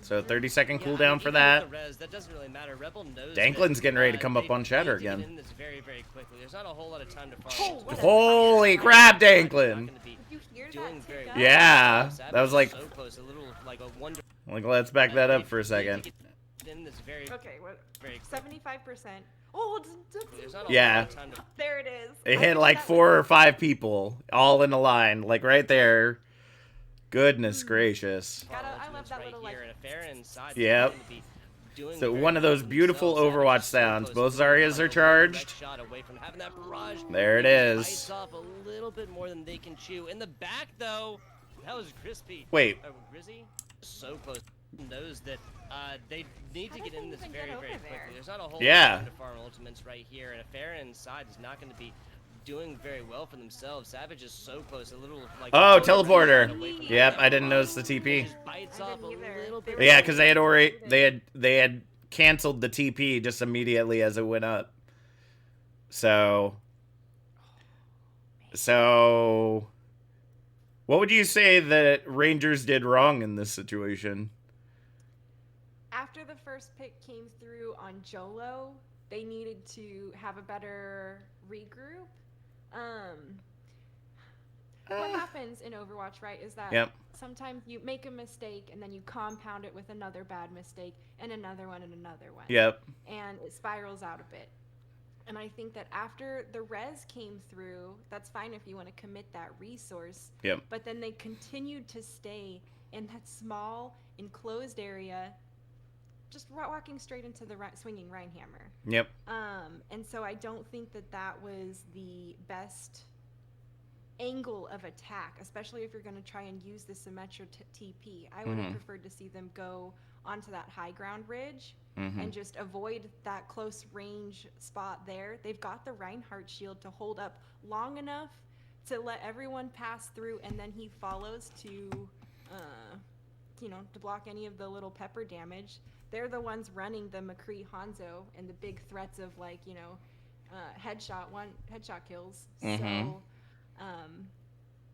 so 30-second cooldown for that. That doesn't really matter. Rebel knows Danklin's getting ready to come up on Shatter again. Very, very quickly. There's not a whole lot of time to farm. Holy crap, Danklin! Did you hear that? Yeah, that was like... So close, a little, like a wonder. Let's back that up for a second. Okay, what? 75%. Oh, yeah. There it is. It hit like 4 or 5 people, all in a line, like right there. Goodness gracious. I love that little Yep. So one of those beautiful Overwatch sounds. Both Zaryas are charged. There it is. Off a little bit more than they can chew. In the back, though, that was Crispy. Wait. Grizzy? So close. Knows that they need to get in this very, very quickly. There's not a whole lot of time to farm ultimates right here, and a Farron side is not going to be doing very well for themselves. Savage is so close, a little like... Oh, teleporter. Yep, I didn't notice the TP. Yeah, because they had canceled the TP just immediately as it went up. So what would you say that Rangers did wrong in this situation? After the first pick came through on Jolo, they needed to have a better regroup. What happens in Overwatch, right, is that sometimes you make a mistake and then you compound it with another bad mistake and another one and another one. Yep. And it spirals out a bit. And I think that after the res came through, that's fine if you want to commit that resource. Yep. But then they continued to stay in that small, enclosed area, just walking straight into the swinging Rhinehammer. Yep. And so I don't think that was the best angle of attack, especially if you're going to try and use the Symmetra TP. I would have preferred to see them go onto that high ground ridge and just avoid that close range spot there. They've got the Reinhardt shield to hold up long enough to let everyone pass through, and then he follows to block any of the little pepper damage. They're the ones running the McCree Hanzo and the big threats of headshot kills. Mm-hmm. So,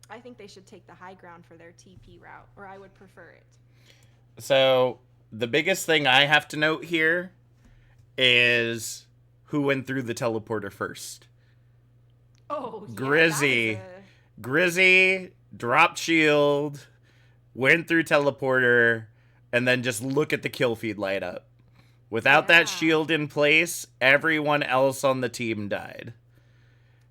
I think they should take the high ground for their TP route, or I would prefer it. So the biggest thing I have to note here is who went through the teleporter first. Oh, Grizzy. Grizzy dropped shield, went through teleporter, and then just look at the kill feed light up. Without that shield in place, everyone else on the team died.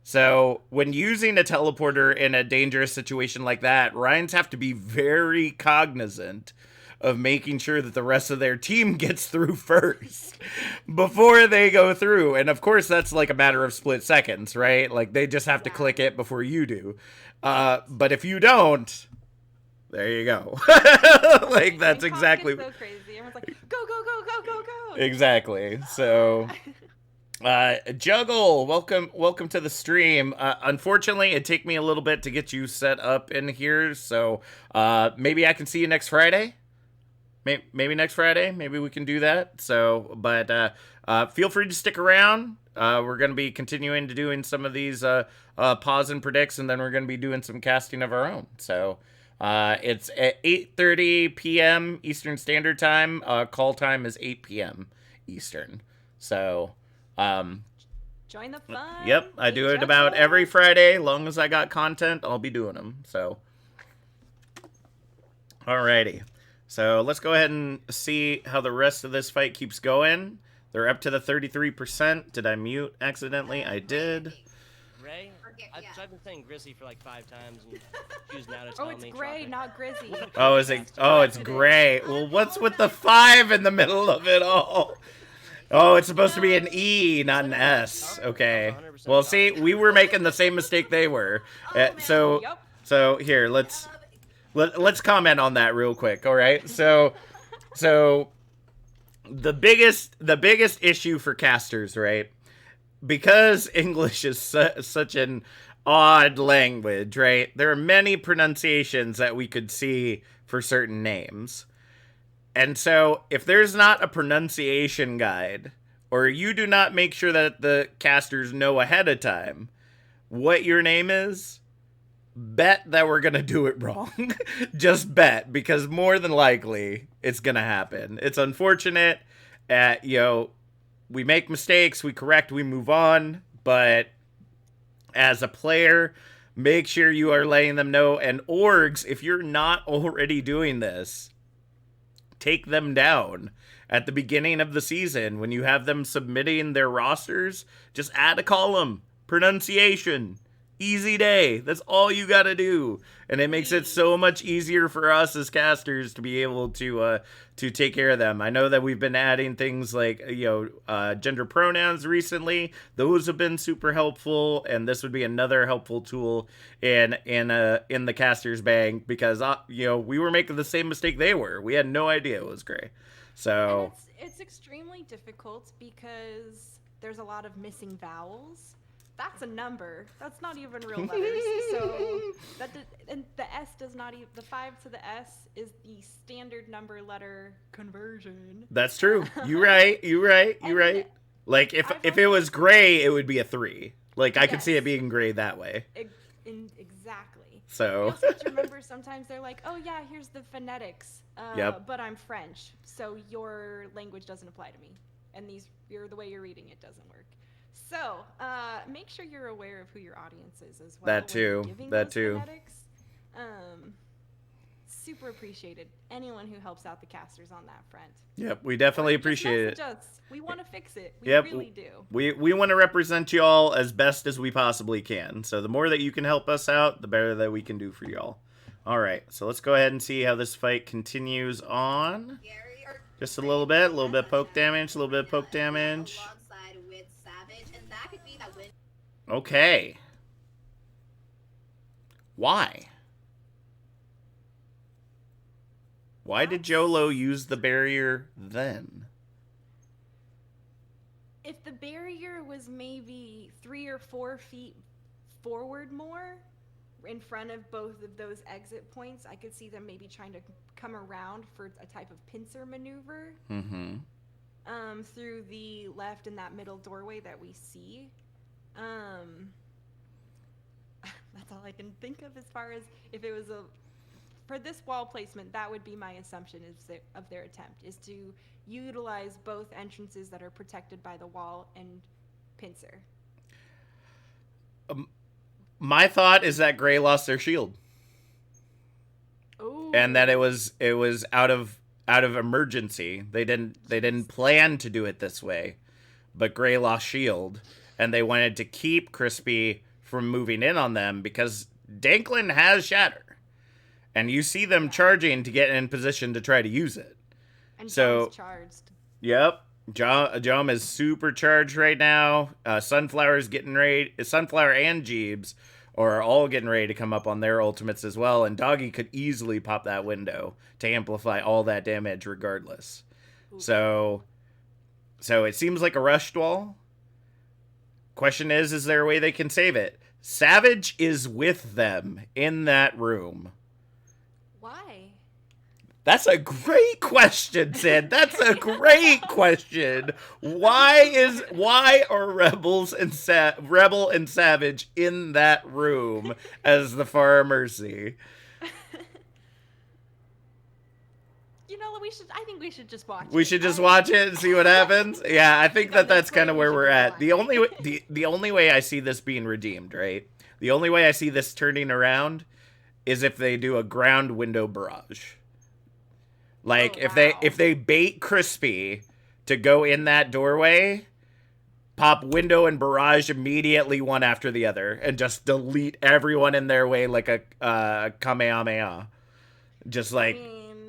So when using a teleporter in a dangerous situation like that, Ryans have to be very cognizant of making sure that the rest of their team gets through first before they go through. And of course, that's like a matter of split seconds, right? Like they just have to click it before you do. But if you don't, there you go. Like that's exactly. So crazy. Everyone's like, go, go, go, go, go, go. Exactly. So. Juggle, welcome to the stream. Unfortunately, it took me a little bit to get you set up in here, so maybe I can see you next Friday. Maybe next Friday, maybe we can do that. So, but feel free to stick around. We're going to be continuing to doing some of these pause and predicts, and then we're going to be doing some casting of our own. So, it's at 8:30 p.m. Eastern Standard Time. Call time is 8 p.m. Eastern. So. Join the fun. Yep, I do it about every Friday. Long as I got content, I'll be doing them. So, alrighty. So let's go ahead and see how the rest of this fight keeps going. They're up to the 33%. Did I mute accidentally? I did. Gray? I've been saying Grizzly for like 5 times and choose now to tell me. Oh, it's Gray, not Grizzy. Oh, is it? Oh, it's Gray. Well, what's with the 5 in the middle of it all? Oh, it's supposed to be an E, not an S. Okay. Well, see, we were making the same mistake they were. So here, let's comment on that real quick. All right. So the biggest issue for casters, right? Because English is such an odd language, right? There are many pronunciations that we could see for certain names. And so, if there's not a pronunciation guide, or you do not make sure that the casters know ahead of time what your name is, bet that we're going to do it wrong. Just bet, because more than likely, it's going to happen. It's unfortunate. We make mistakes, we correct, we move on, but as a player, make sure you are letting them know. And orgs, if you're not already doing this, take them down at the beginning of the season when you have them submitting their rosters. Just add a column, pronunciation, easy day. That's all you got to do, and it makes it so much easier for us as casters to be able to take care of them. I know that we've been adding things like gender pronouns recently. Those have been super helpful, and this would be another helpful tool in the casters bag, because we were making the same mistake they were. We had no idea it was Gray. So it's extremely difficult because there's a lot of missing vowels. That's a number. That's not even real letters. So and the S does not even, the 5 to the S is the standard number letter conversion. That's true. You're right. Like if it was Gray, it would be a 3. Like I could see it being Gray that way. Exactly. So you also have to remember, sometimes they're like, oh yeah, here's the phonetics. But I'm French, so your language doesn't apply to me, and the way you're reading it doesn't work. So make sure you're aware of who your audience is as well. That too. Phonetics. Super appreciated. Anyone who helps out the casters on that front. Yep, we definitely appreciate it. We want to fix it. We really do. We want to represent y'all as best as we possibly can. So the more that you can help us out, the better that we can do for y'all. All right, so let's go ahead and see how this fight continues on. Just a little bit poke damage, Okay. Why did Jolo use the barrier then? If the barrier was maybe 3 or 4 feet forward more, in front of both of those exit points, I could see them maybe trying to come around for a type of pincer maneuver. Mm-hmm. Through the left and that middle doorway that we see. That's all I can think of as far as if it was for this wall placement. That would be my assumption of their attempt is to utilize both entrances that are protected by the wall and pincer. My thought is that Gray lost their shield. Ooh. And that it was out of emergency. They didn't plan to do it this way, but Gray lost shield, and they wanted to keep Crispy from moving in on them because Danklin has Shatter, and you see them charging to get in position to try to use it. And so Jom's charged. Yep, Jom is super charged right now. Sunflower's getting ready. Sunflower and Jeebs are all getting ready to come up on their ultimates as well, and Doggy could easily pop that window to amplify all that damage regardless. Ooh. So it seems like a rushed wall. Question is there a way they can save it? Savage is with them in that room. Why? That's a great question, Sid. That's a great question. Why are Rebel and Savage in that room as the Far Mercy? You know, I think we should just watch it. We should just watch it and see what happens. Yeah, I think that's kind of where we're at. The only way I see this being redeemed, right? The only way I see this turning around is if they do a ground window barrage. Like, if they bait Crispy to go in that doorway, pop window and barrage immediately one after the other, and just delete everyone in their way like a Kamehameha. Just like,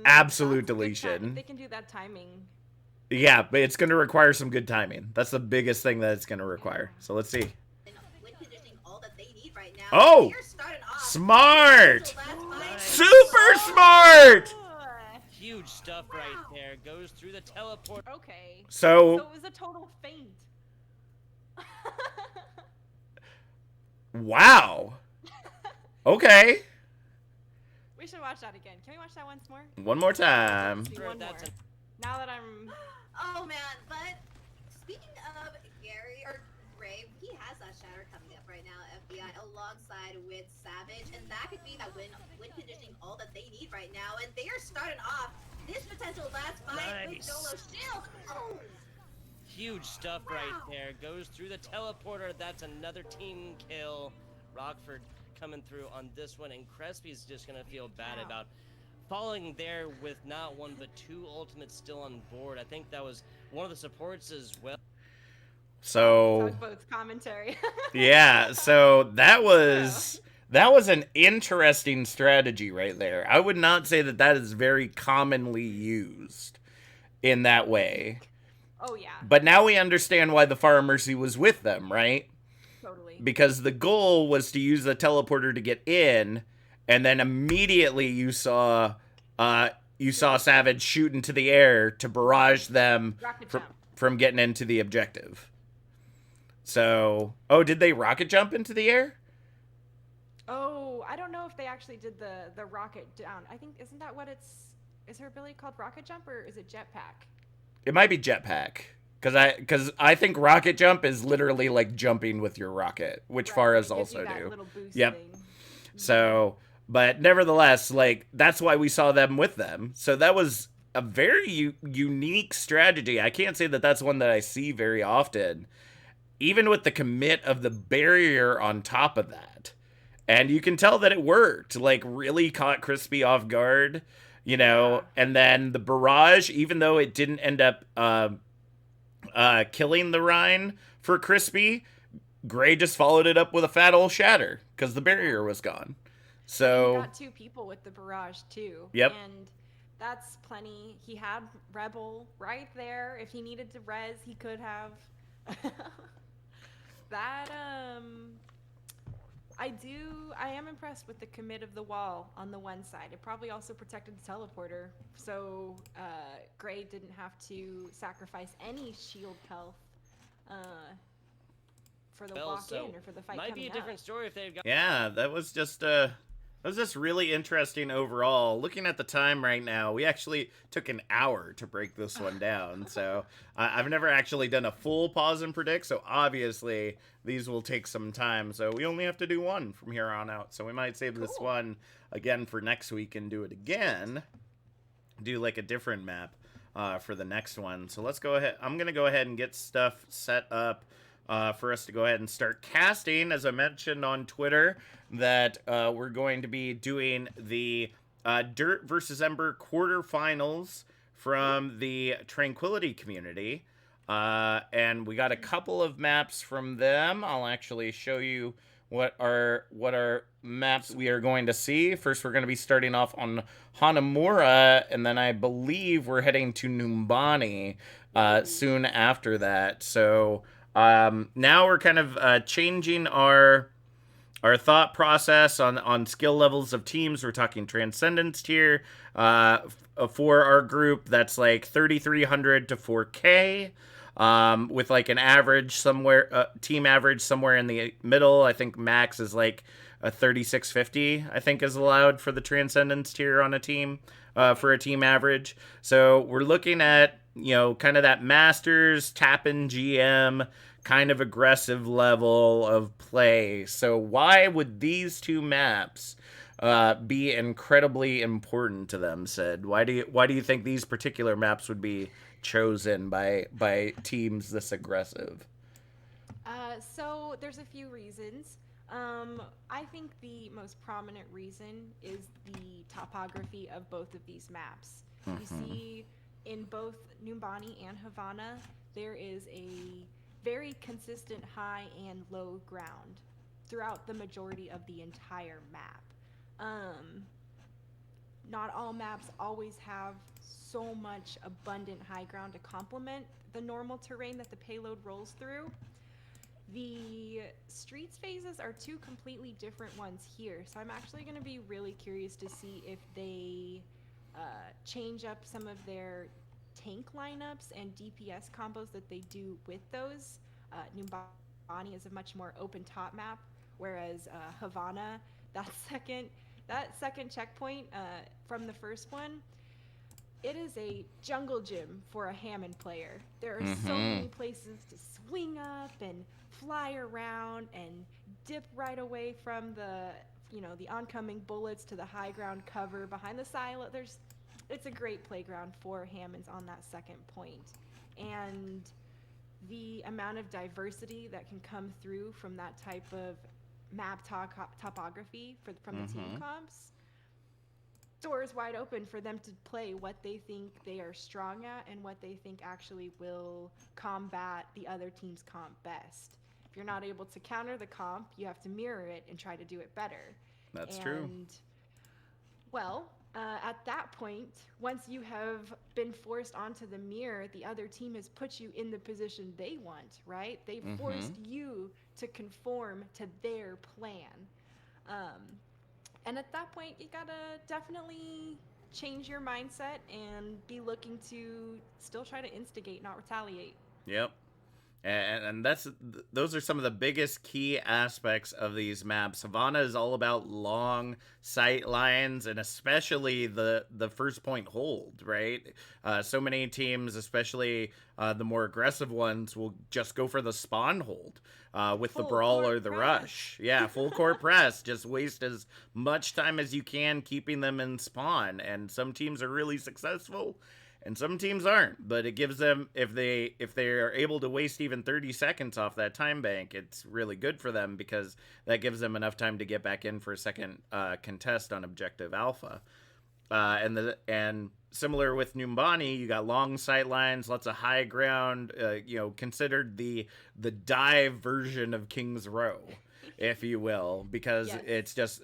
absolute deletion. If they can do that timing. Yeah, but it's going to require some good timing. That's the biggest thing that it's going to require. So let's see. Oh! Smart! Super smart! Huge stuff right there. Goes through the teleport. Okay. So it was a total feint. Wow. Okay. We should watch that again. Can we watch that once more? One more time. One more. Now that I'm... Oh, man. But speaking of Gary, or Gray, he has that Shatter coming up right now, FBI, alongside with Savage. And that could be that win conditioning all that they need right now. And they are starting off this potential last fight with Dolo Shield. Oh! Huge stuff right there. Goes through the teleporter. That's another team kill. Rockford coming through on this one, and Crespi's just gonna feel bad about falling there with not one but two ultimates still on board. I think that was one of the supports as well. So both commentary. Yeah, so that was an interesting strategy right there. I would not say that is very commonly used in that way. Oh yeah. But now we understand why the Far Mercy was with them, right? Totally. Because the goal was to use the teleporter to get in, and then immediately you saw Savage shoot into the air to barrage them from getting into the objective. So, did they rocket jump into the air? Oh, I don't know if they actually did the rocket down. I think, isn't that what is her ability called rocket jump, or is it jetpack? It might be jetpack. Because I think rocket jump is literally like jumping with your rocket, which Faras also do. Yep. Thing. So, but nevertheless, like, that's why we saw them with them. So that was a very unique strategy. I can't say that that's one that I see very often. Even with the commit of the barrier on top of that. And you can tell that it worked. Like, really caught Crispy off guard, you know. And then the barrage, even though it didn't end up killing the Rhine for Crispy, Gray just followed it up with a fat old Shatter because the barrier was gone. So he got two people with the barrage too. Yep. And that's plenty. He had Rebel right there. If he needed to res, he could have. I am impressed with the commit of the wall on the one side. It probably also protected the teleporter, so Gray didn't have to sacrifice any shield health for the walk in or for the fight might be a different story if they've got. Yeah, that was just That was just really interesting overall. Looking at the time right now, we actually took an hour to break this one down. So I've never actually done a full pause and predict. So obviously these will take some time. So we only have to do one from here on out. So we might save this one again for next week and do it again. Do like a different map for the next one. So let's go ahead. I'm going to go ahead and get stuff set up for us to go ahead and start casting. As I mentioned on Twitter, that we're going to be doing the Dirt versus Ember quarterfinals from the Tranquility community. And we got a couple of maps from them. I'll actually show you what our maps we are going to see. First, we're going to be starting off on Hanamura, and then I believe we're heading to Numbani soon after that. So now we're kind of changing our thought process on skill levels of teams. We're talking Transcendence tier for our group. That's like 3,300 to 4K. With like an average somewhere, team average somewhere in the middle. I think max is like a 3,650, I think is allowed for the Transcendence tier on a team, for a team average. So we're looking at, kind of that Masters, tap-in GM, kind of aggressive level of play. So why would these two maps be incredibly important to them, Sid? Why do you think these particular maps would be chosen by teams this aggressive? So there's a few reasons. I think the most prominent reason is the topography of both of these maps. You see, in both Numbani and Havana, there is a very consistent high and low ground throughout the majority of the entire map. Not all maps always have so much abundant high ground to complement the normal terrain that the payload rolls through. The streets phases are two completely different ones here, so I'm actually going to be really curious to see if they change up some of their tank lineups and DPS combos that they do with those. Numbani is a much more open top map, whereas Havana, that second checkpoint from the first one, it is a jungle gym for a Hammond player. There are so many places to swing up and fly around and dip right away from the oncoming bullets to the high ground cover behind the silo. It's a great playground for Hammonds on that second point. And the amount of diversity that can come through from that type of map topography from the team comps, doors wide open for them to play what they think they are strong at and what they think actually will combat the other team's comp best. If you're not able to counter the comp, you have to mirror it and try to do it better. That's true. Well, at that point, once you have been forced onto the mirror, the other team has put you in the position they want, right? They've forced you to conform to their plan. And at that point, you gotta definitely change your mindset and be looking to still try to instigate, not retaliate. Yep. And those are some of the biggest key aspects of these maps. Havana is all about long sight lines, and especially the first point hold, right? So many teams, especially the more aggressive ones, will just go for the spawn hold with the brawl or the rush. Yeah, full court press. Just waste as much time as you can keeping them in spawn. And some teams are really successful, and some teams aren't, but it gives them, if they are able to waste even 30 seconds off that time bank, it's really good for them because that gives them enough time to get back in for a second contest on objective alpha. And similar with Numbani, you got long sight lines, lots of high ground, considered the dive version of King's Row, if you will, because it's just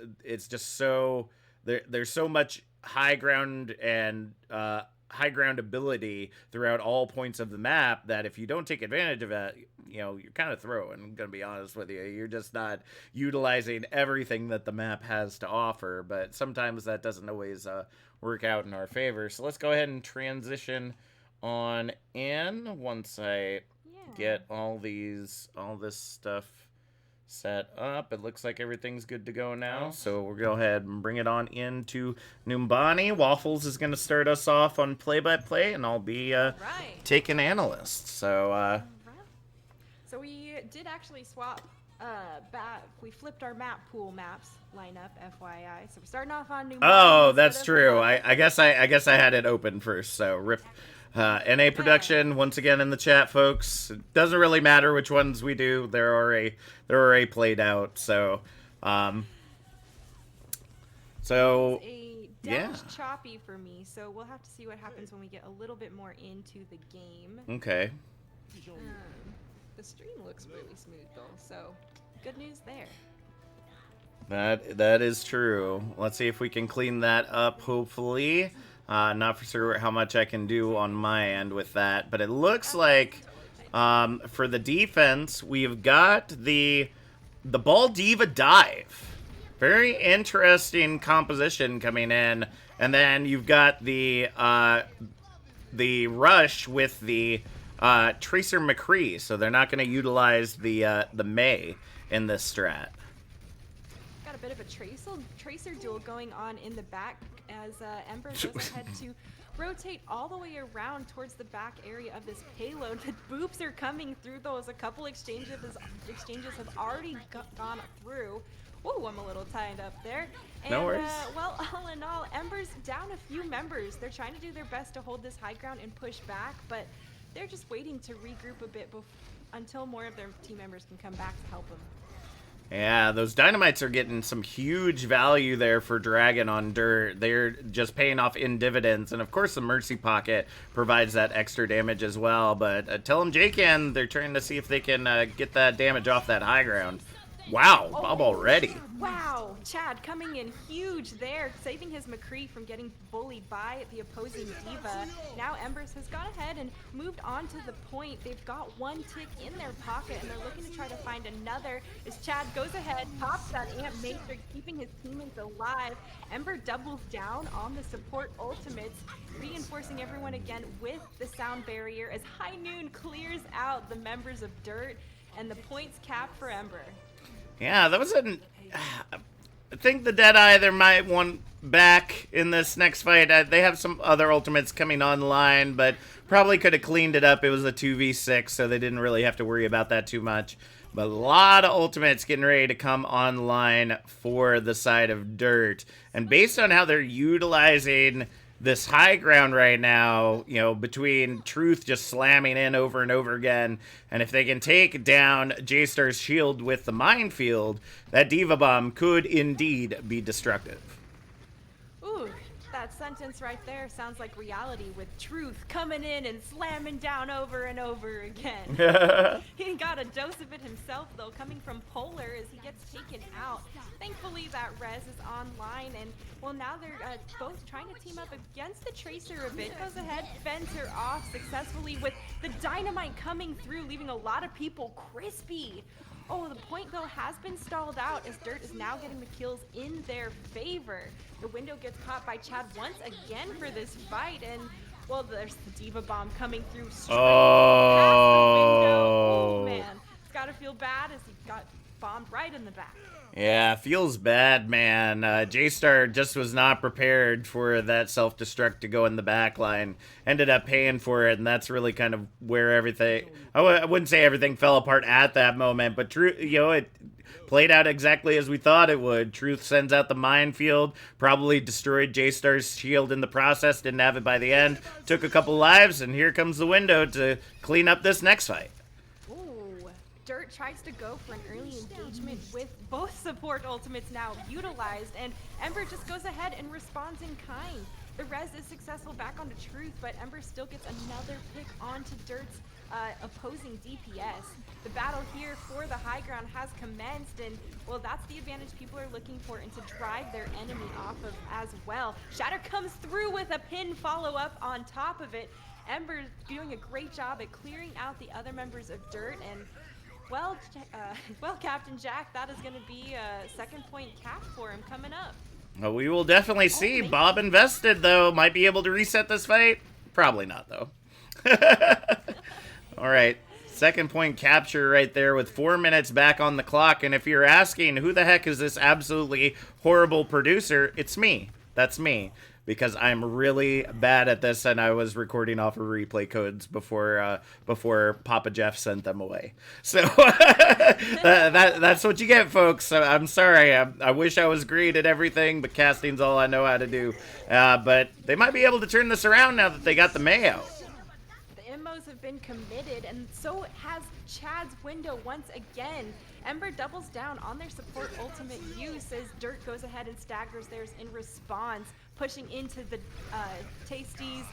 so there's so much high ground and high ground ability throughout all points of the map that if you don't take advantage of it, you're kind of throwing. I'm gonna be honest with you, you're just not utilizing everything that the map has to offer. But sometimes that doesn't always work out in our favor. So let's go ahead and transition on in once I get all this stuff set up. It looks like everything's good to go now. So we'll go ahead and bring it on into Numbani. Waffles is going to start us off on play-by-play, and I'll be taking analyst. So, So we did actually swap we flipped our map pool maps lineup, FYI. So we're starting off on Numbani. Oh, that's true. I guess I had it open first. So rip. NA production once again in the chat, folks. It doesn't really matter which ones we do. They're already played out. So, yeah, choppy for me. So we'll have to see what happens when we get a little bit more into the game. Okay. The stream looks really smooth though, so good news there. That is true. Let's see if we can clean that up. Hopefully. Not for sure how much I can do on my end with that, but it looks like for the defense, we've got the Ball Diva dive. Very interesting composition coming in, and then you've got the rush with the Tracer McCree, so they're not going to utilize the Mei in this strat. Got a bit of a tracer duel going on in the back as Ember goes ahead to rotate all the way around towards the back area of this payload. The boops are coming through those. A couple exchanges have already gone through. Whoa, I'm a little tied up there. And, no worries. Well, all in all, Ember's down a few members. They're trying to do their best to hold this high ground and push back, but they're just waiting to regroup a bit until more of their team members can come back to help them. Yeah, those dynamites are getting some huge value there for Dragon on dirt. They're just paying off in dividends. And, of course, the Mercy Pocket provides that extra damage as well. But tell them J-Can, they're trying to see if they can get that damage off that high ground. Wow, Bob already. Wow, Chad coming in huge there, saving his McCree from getting bullied by the opposing Diva. Now Embers has gone ahead and moved on to the point. They've got one tick in their pocket, and they're looking to try to find another. As Chad goes ahead, pops that Amp Matrix, keeping his teammates alive. Ember doubles down on the support ultimates, reinforcing everyone again with the sound barrier as High Noon clears out the members of Dirt, and the points cap for Ember. Yeah, that was I think the Deadeye, there might want back in this next fight. They have some other ultimates coming online, but probably could have cleaned it up. It was a 2v6, so they didn't really have to worry about that too much. But a lot of ultimates getting ready to come online for the side of Dirt. And based on how they're utilizing this high ground right now, you know, between Truth just slamming in over and over again, and if they can take down J-Star's shield with the minefield, that Diva Bomb could indeed be destructive. Ooh, that sentence right there sounds like reality, with Truth coming in and slamming down over and over again. He got a dose of it himself, though, coming from Polar as he gets taken out. Thankfully, that res is online, and well, now they're both trying to team up against the Tracer a bit. Goes ahead, fends her off successfully with the dynamite coming through, leaving a lot of people crispy. Oh, the point, though, has been stalled out as Dirt is now getting the kills in their favor. The window gets caught by Chad once again for this fight, and, well, there's the Diva Bomb coming through straight past the window. Oh, man. It's got to feel bad as he got bombed right in the back. Yeah, feels bad, man. J-Star just was not prepared for that self-destruct to go in the back line. Ended up paying for it, and that's really kind of where everything... I wouldn't say everything fell apart at that moment, but it played out exactly as we thought it would. Truth sends out the minefield, probably destroyed J-Star's shield in the process, didn't have it by the end, took a couple lives, and here comes the window to clean up this next fight. Dirt tries to go for an early engagement with both support ultimates now utilized, and Ember just goes ahead and responds in kind. The res is successful back onto Truth, but Ember still gets another pick onto Dirt's opposing DPS. The battle here for the high ground has commenced, and well, that's the advantage people are looking for and to drive their enemy off of as well. Shatter comes through with a pin follow-up on top of it. Ember doing a great job at clearing out the other members of Dirt, and well, Captain Jack, that is going to be a second point cap for him coming up. Well, we will definitely see. Bob invested, though. Might be able to reset this fight. Probably not, though. All right. Second point capture right there with 4 minutes back on the clock. And if you're asking who the heck is this absolutely horrible producer, it's me. That's me. Because I'm really bad at this, and I was recording off of replay codes before Papa Jeff sent them away. So that's what you get, folks. I'm sorry. I wish I was great at everything, but casting's all I know how to do. But they might be able to turn this around now that they got the Mayo. Have been committed, and so has Chad's window once again. Ember doubles down on their support ultimate use as Dirt goes ahead and staggers theirs in response, pushing into the Tasties.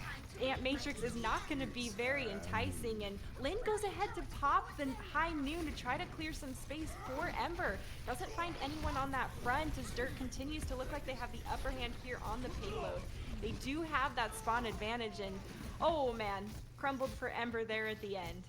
Ant Matrix is not going to be very enticing, and Lynn goes ahead to pop the high noon to try to clear some space for Ember. Doesn't find anyone on that front as Dirt continues to look like they have the upper hand here on the payload. They do have that spawn advantage, and oh man, crumbled for Ember there at the end.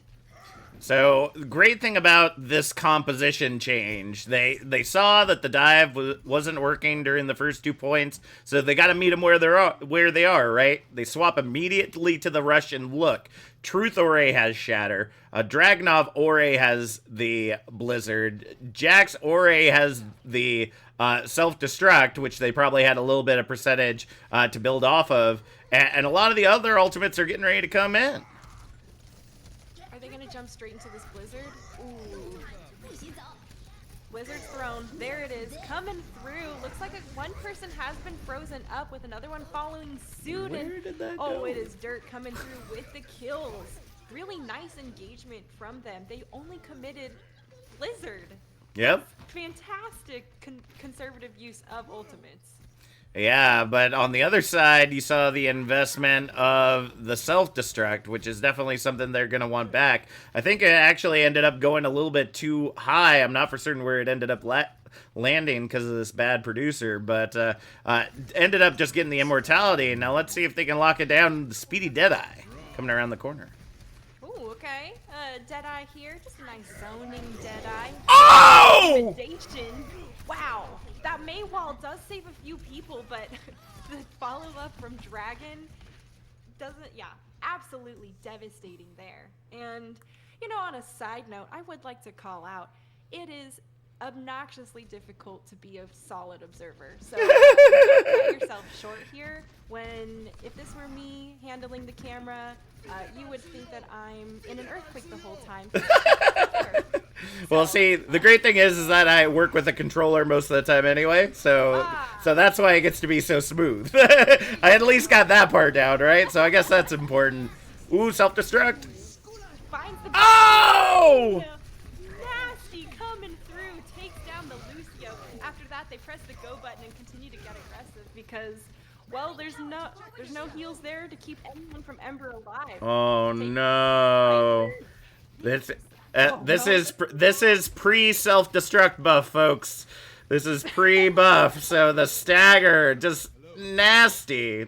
So, great thing about this composition change, they saw that the dive wasn't working during the first 2 points, so they got to meet them where they are, right? They swap immediately to the rush, and look, Truth Ore has Shatter, Dragunov Ore has the Blizzard, Jax Ore has the Self-Destruct, which they probably had a little bit of percentage to build off of, and a lot of the other ultimates are getting ready to come in. Are they gonna jump straight into this Blizzard? Ooh. Blizzard's thrown. There it is, coming through. Looks like one person has been frozen up with another one following suit. Where did that go? go? It is Dirt coming through with the kills. Really nice engagement from them. They only committed Blizzard. Yep. Fantastic conservative use of ultimates. Yeah, but on the other side, you saw the investment of the self-destruct, which is definitely something they're going to want back. I think it actually ended up going a little bit too high. I'm not for certain where it ended up landing because of this bad producer, but ended up just getting the immortality. Now let's see if they can lock it down. The Speedy Deadeye coming around the corner. Ooh, okay. Deadeye here. Just a nice zoning Deadeye. Oh! Wow. That Maywall does save a few people, but the follow-up from Dragon doesn't, yeah, absolutely devastating there. And, you know, on a side note, I would like to call out, it is obnoxiously difficult to be a solid observer. So cut yourself short here when, if this were me handling the camera, you would think that I'm in an earthquake the whole time. Well, see, the great thing is that I work with a controller most of the time anyway, so that's why it gets to be so smooth. I at least got that part down, right? So I guess that's important. Ooh, self-destruct. Oh! Nasty coming through, takes down the Lucio. After that, they press the go button and continue to get aggressive because, well, there's no heals there to keep anyone from Ember alive. Oh no! This is pre-self-destruct buff, folks. This is pre-buff, so the stagger just nasty.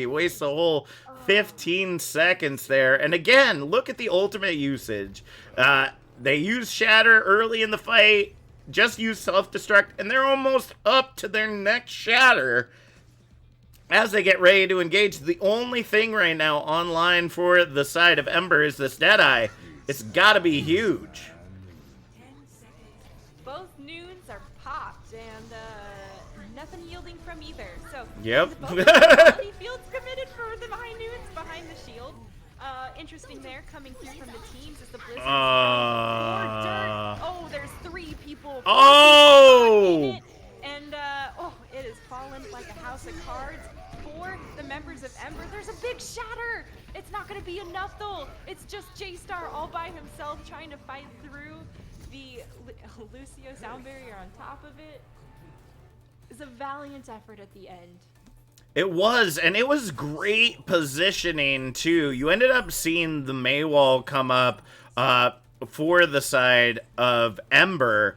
Wastes the whole 15 seconds there. And again, look at the ultimate usage. They use Shatter early in the fight, just use self-destruct, and they're almost up to their next Shatter as they get ready to engage. The only thing right now online for the side of Ember is this Deadeye. It's gotta be huge. Both noons are popped, and nothing yielding from either. So yep. Both Field's committed for the high noons behind the shield. Interesting there, coming through from the teams as the Blizzards. Oh, there's 3 people. Oh! And it is fallen like a house of cards for the members of Ember. There's a big Shatter. It's not going to be enough, though. It's just J-Star all by himself trying to fight through the Lucio sound barrier on top of it. It's a valiant effort at the end. It was, and it was great positioning, too. You ended up seeing the Maywall come up for the side of Ember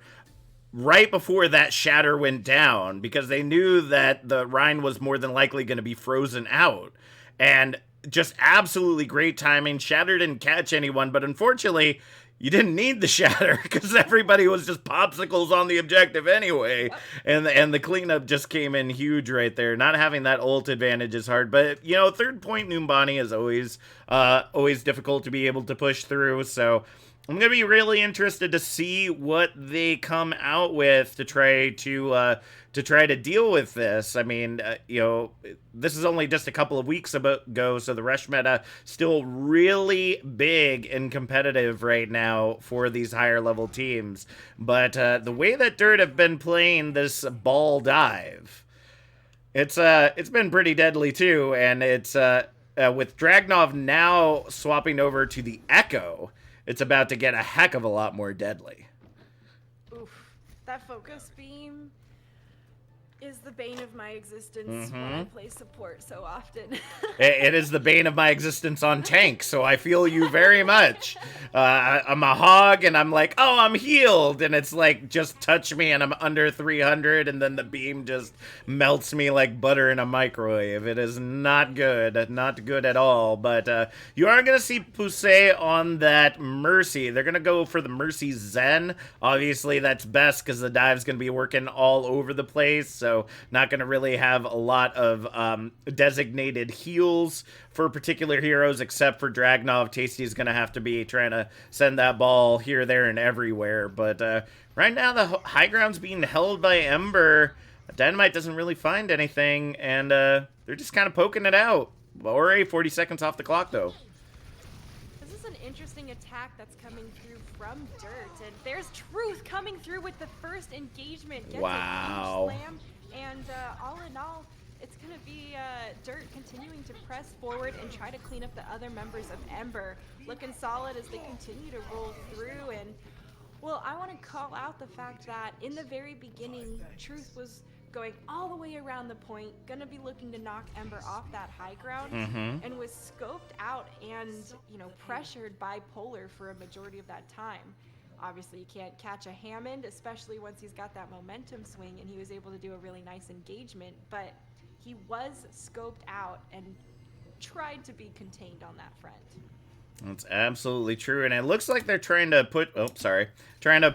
right before that Shatter went down, because they knew that the Rhine was more than likely going to be frozen out. And just absolutely great timing. Shatter didn't catch anyone, but unfortunately, you didn't need the Shatter because everybody was just popsicles on the objective anyway. And the cleanup just came in huge right there. Not having that ult advantage is hard, but third point Numbani is always difficult to be able to push through. So I'm gonna be really interested to see what they come out with to try to deal with this. I mean, you know, this is only just a couple of weeks ago, so the rush meta still really big and competitive right now for these higher level teams. But the way that Dirt have been playing this ball dive, it's been pretty deadly too, and it's with Dragnov now swapping over to the Echo, it's about to get a heck of a lot more deadly. Oof, that focus beam is the bane of my existence when I play support so often. It is the bane of my existence on tank, so I feel you very much. I'm a hog, and I'm like, oh, I'm healed, and it's like, just touch me, and I'm under 300, and then the beam just melts me like butter in a microwave. It is not good at all, but you are going to see Pusey on that Mercy. They're going to go for the Mercy Zen. Obviously, that's best, because the dive's going to be working all over the place, so not going to really have a lot of designated heals for particular heroes, except for Dragnov. Tasty is going to have to be trying to send that ball here, there, and everywhere. But right now, the high ground's being held by Ember. Dynamite doesn't really find anything, and they're just kind of poking it out. Already 40 seconds off the clock, though. This is an interesting attack that's coming through from Dirt, and there's Truth coming through with the first engagement. Gets wow. A huge slam. And all in all, it's going to be Dirt continuing to press forward and try to clean up the other members of Ember. Looking solid as they continue to roll through. And, well, I want to call out the fact that in the very beginning, Truth was going all the way around the point, going to be looking to knock Ember off that high ground, and was scoped out and, you know, pressured by Polar for a majority of that time. Obviously, you can't catch a Hammond, especially once he's got that momentum swing, and he was able to do a really nice engagement, but he was scoped out and tried to be contained on that front. That's absolutely true, and it looks like they're trying to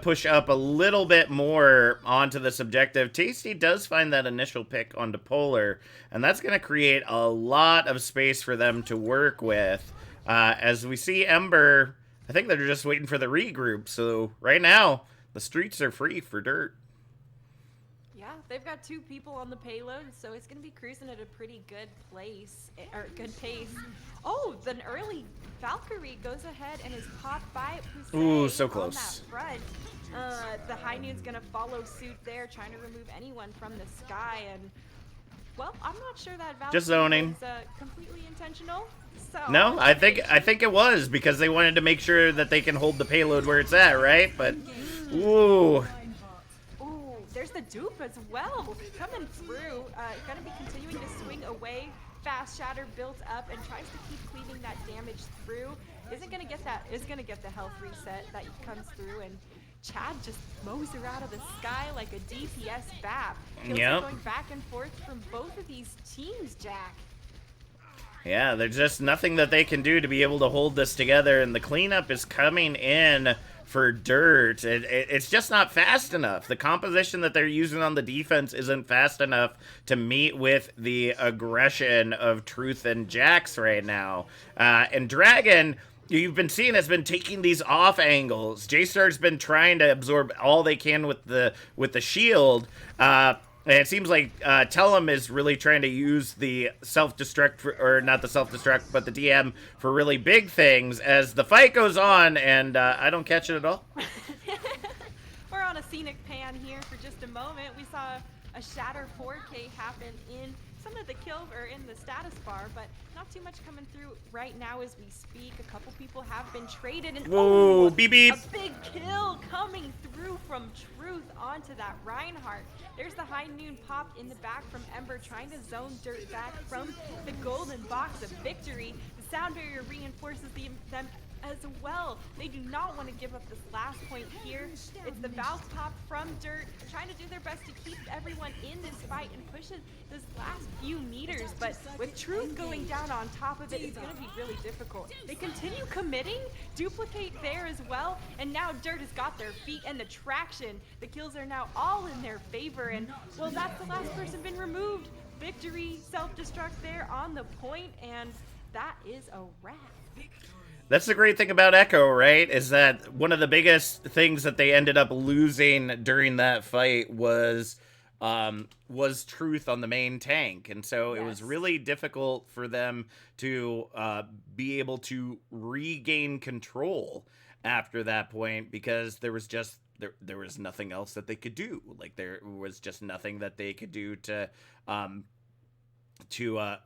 push up a little bit more onto this objective. Tasty does find that initial pick onto Polar, and that's going to create a lot of space for them to work with. As we see Ember, I think they're just waiting for the regroup, so right now, the streets are free for Dirt. Yeah, they've got 2 people on the payload, so it's going to be cruising at a pretty good pace. Oh, the early Valkyrie goes ahead and is popped by Pusey. Ooh, so close. On that front. The High Noon's going to follow suit there, trying to remove anyone from the sky, and, well, I'm not sure that Valkyrie just zoning. was completely intentional. So, no, I think it was, because they wanted to make sure that they can hold the payload where it's at, right? But, ooh. Ooh, there's the dupe as well, coming through. Gonna be continuing to swing away. Fast Shatter built up and tries to keep cleaving that damage through. Is gonna get the health reset that comes through, and Chad just mows her out of the sky like a DPS BAP. Kills are going back and forth from both of these teams, Jack. Yeah, there's just nothing that they can do to be able to hold this together, and the cleanup is coming in for Dirt. It's just not fast enough. The composition that they're using on the defense isn't fast enough to meet with the aggression of Truth and Jax right now. And Dragon, you've been seeing, has been taking these off angles. J-Star's been trying to absorb all they can with the shield. And it seems like Tellum is really trying to use the self-destruct, or not the self-destruct, but the DM for really big things as the fight goes on, and I don't catch it at all. We're on a scenic pan here for just a moment. We saw a Shatter 4K happen in some of the kills, or in the status bar, but not too much coming through right now as we speak. A couple people have been traded, and whoa, beep beep. A big kill coming through from Truth onto that Reinhardt. There's the High Noon pop in the back from Ember, trying to zone Dirt back from the golden box of victory. The sound barrier reinforces them as well. They do not want to give up this last point here. It's the Valve pop from Dirt, trying to do their best to keep everyone in this fight and push it this last few meters, but with Truth going down on top of it, it's going to be really difficult. They continue committing, duplicate there as well, and now Dirt has got their feet and the traction. The kills are now all in their favor, and, well, that's the last person been removed. Victory, self-destruct there on the point, and that is a wrap. That's the great thing about Echo, right? Is that one of the biggest things that they ended up losing during that fight was truth on the main tank, and so it was really difficult for them to be able to regain control after that point, because there was just there was nothing else that they could do. Like, there was just nothing that they could do to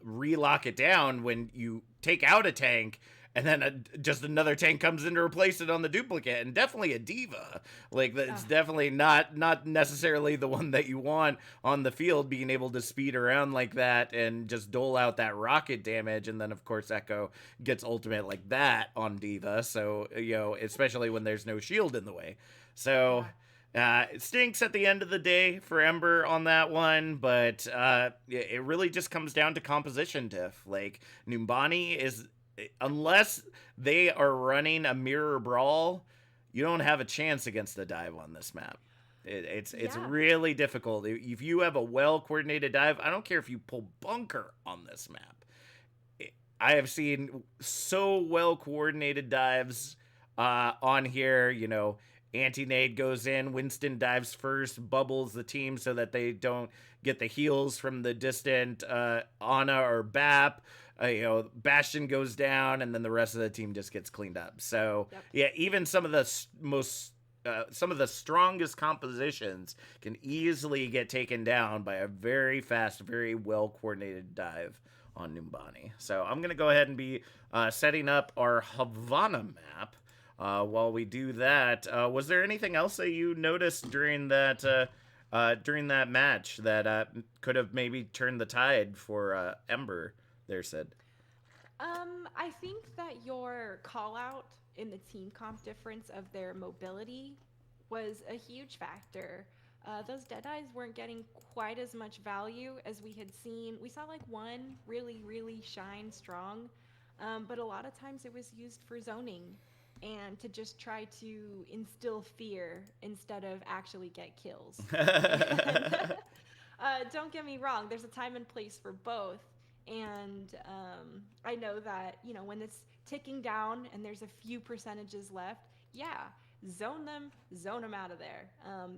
relock it down when you take out a tank and then just another tank comes in to replace it on the duplicate. And definitely a diva. Like, it's definitely not necessarily the one that you want on the field, being able to speed around like that and just dole out that rocket damage. And then, of course, Echo gets ultimate like that on Diva. So, you know, especially when there's no shield in the way. So... it stinks at the end of the day for Ember on that one, but it really just comes down to composition diff. Like, Numbani is, unless they are running a mirror brawl, you don't have a chance against the dive on this map. It's really difficult. If you have a well-coordinated dive, I don't care if you pull bunker on this map. I have seen so well-coordinated dives on here, you know. Anti-nade goes in, Winston dives first, bubbles the team so that they don't get the heals from the distant Ana or Bap. You know, Bastion goes down, and then the rest of the team just gets cleaned up. So, yeah, even some of the some of the strongest compositions can easily get taken down by a very fast, very well-coordinated dive on Numbani. So I'm going to go ahead and be setting up our Havana map. While we do that, was there anything else that you noticed during that match that could have maybe turned the tide for Ember there, Sid? I think that your call out in the team comp difference of their mobility was a huge factor. Those Deadeyes weren't getting quite as much value as we had seen. We saw like one really shine strong, but a lot of times it was used for zoning and to just try to instill fear instead of actually get kills. Don't get me wrong, there's a time and place for both. And I know that, you know, when it's ticking down and there's a few percentages left, zone them out of there.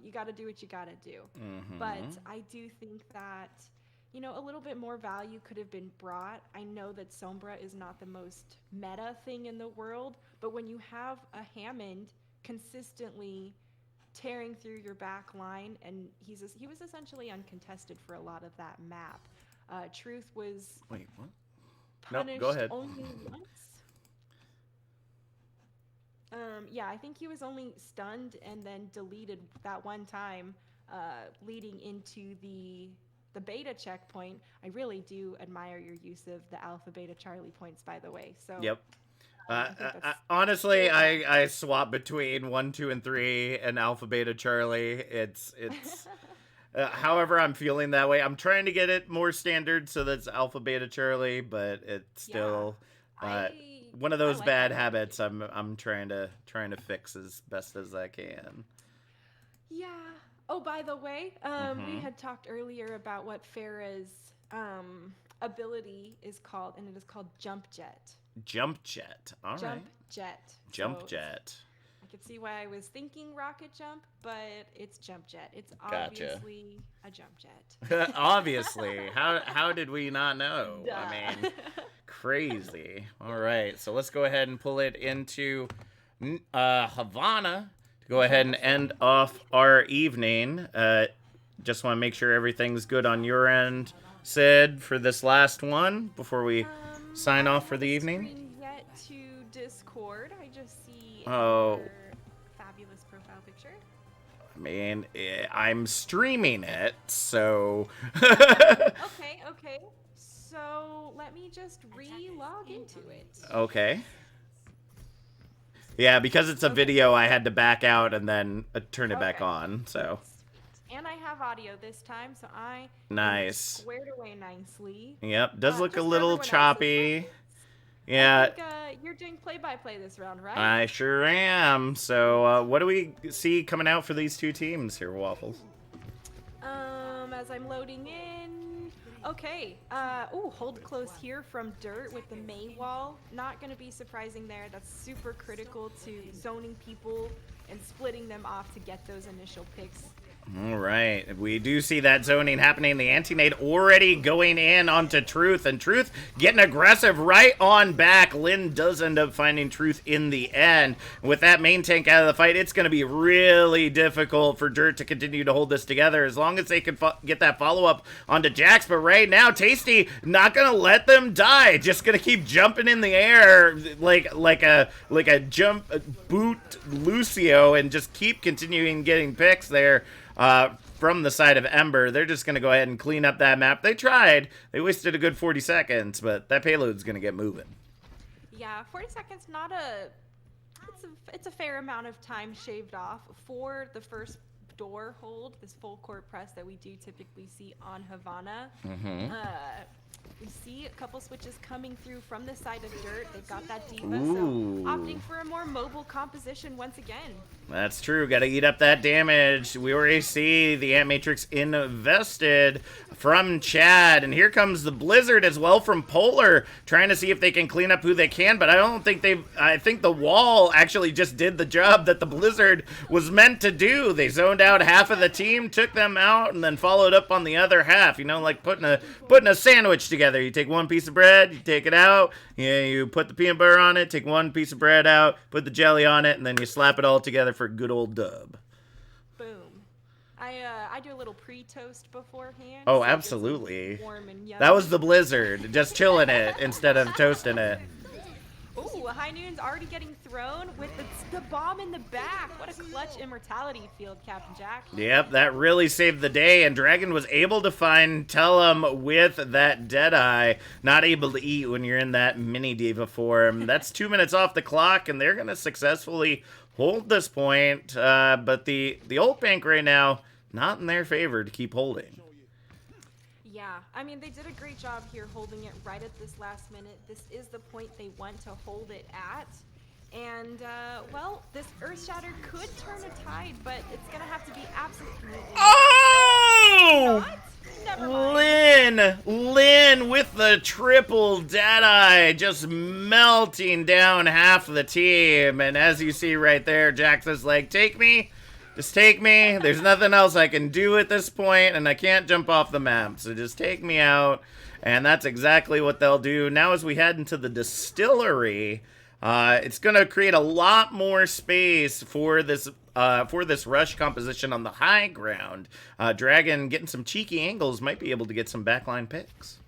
You got to do what you got to do. Mm-hmm. But I do think that, you know, a little bit more value could have been brought. I know that Sombra is not the most meta thing in the world, but when you have a Hammond consistently tearing through your back line, and he was essentially uncontested for a lot of that map. Truth was punished go ahead. only once. I think he was only stunned and then deleted that one time, leading into the beta checkpoint. I really do admire your use of the Alpha Beta Charlie points, by the way. So yep. Honestly, I swap between 1, 2, and 3 and Alpha Beta Charlie. It's however I'm feeling that way. I'm trying to get it more standard, so that's Alpha Beta Charlie, but it's still one of those bad habits I'm trying to fix as best as I can. Yeah. Oh, by the way, we had talked earlier about what Farah's ability is called, and it is called Jump Jet. Jump Jet. All right. Jump Jet. Jump Jet. I could see why I was thinking rocket jump, but it's Jump Jet. It's obviously a Jump Jet. Obviously. How did we not know? Duh. I mean, crazy. All right. So let's go ahead and pull it into Havana to go ahead and end off our evening. Just want to make sure everything's good on your end, Sid, for this last one before we sign off for the evening. Yet to Discord, I just see fabulous profile picture. I mean, I'm streaming it, so. Okay. So let me just re-log into it. Okay. Yeah, because it's a video, I had to back out and then turn it back on. So. And I have audio this time, so I squared away nicely. Yep, does look a little choppy. Yeah. I think, you're doing play-by-play this round, right? I sure am. So, what do we see coming out for these two teams here, Waffles? As I'm loading in, Okay. Ooh, hold close here from Dirt with the May wall. Not going to be surprising there. That's super critical to zoning people and splitting them off to get those initial picks. All right, we do see that zoning happening. The anti-nade already going in onto Truth, and Truth getting aggressive right on back. Lynn does end up finding Truth in the end. With that main tank out of the fight, it's going to be really difficult for Dirt to continue to hold this together as long as they can get that follow-up onto Jax. But right now, Tasty not going to let them die. Just going to keep jumping in the air like a jump boot Lucio and just keep continuing getting picks there. From the side of Ember. They're just going to go ahead and clean up that map. They tried. They wasted a good 40 seconds, but that payload's going to get moving. Yeah, 40 seconds, not a... It's a fair amount of time shaved off for the first door hold, this full court press that we do typically see on Havana. We see a couple switches coming through from the side of Dirt. They've got that diva, so opting for a more mobile composition once again. That's true. Got to eat up that damage. We already see the Ant Matrix invested from Chad, and here comes the Blizzard as well from Polar, trying to see if they can clean up who they can, but I don't think they've... I think the wall actually just did the job that the Blizzard was meant to do. They zoned out half of the team, took them out, and then followed up on the other half. You know, like putting a sandwich together. You take one piece of bread, you take it out, you put the peanut butter on it, take one piece of bread out, put the jelly on it, and then you slap it all together for a good old dub. Boom. I do a little pre-toast beforehand. Oh, so absolutely. Warm and yummy. That was the Blizzard, just chilling it instead of toasting it. Ooh, High Noon's already getting thrown with the bomb in the back. What a clutch immortality field, Captain Jack. Yep, that really saved the day, and Dragon was able to find Tellum with that Deadeye. Not able to eat when you're in that mini diva form. That's 2 minutes off the clock, and they're going to successfully hold this point. But the ult bank right now, not in their favor to keep holding. Yeah, I mean, they did a great job here holding it right at this last minute. This is the point they want to hold it at. And, well, this Earth Shatter could turn a tide, but it's going to have to be absolutely... Oh! Never mind. Lynn with the triple Deadeye, just melting down half the team. And as you see right there, Jax is like, take me. Just take me. There's nothing else I can do at this point, and I can't jump off the map. So just take me out. And that's exactly what they'll do. Now as we head into the distillery, it's going to create a lot more space for this rush composition on the high ground. Dragon getting some cheeky angles might be able to get some backline picks.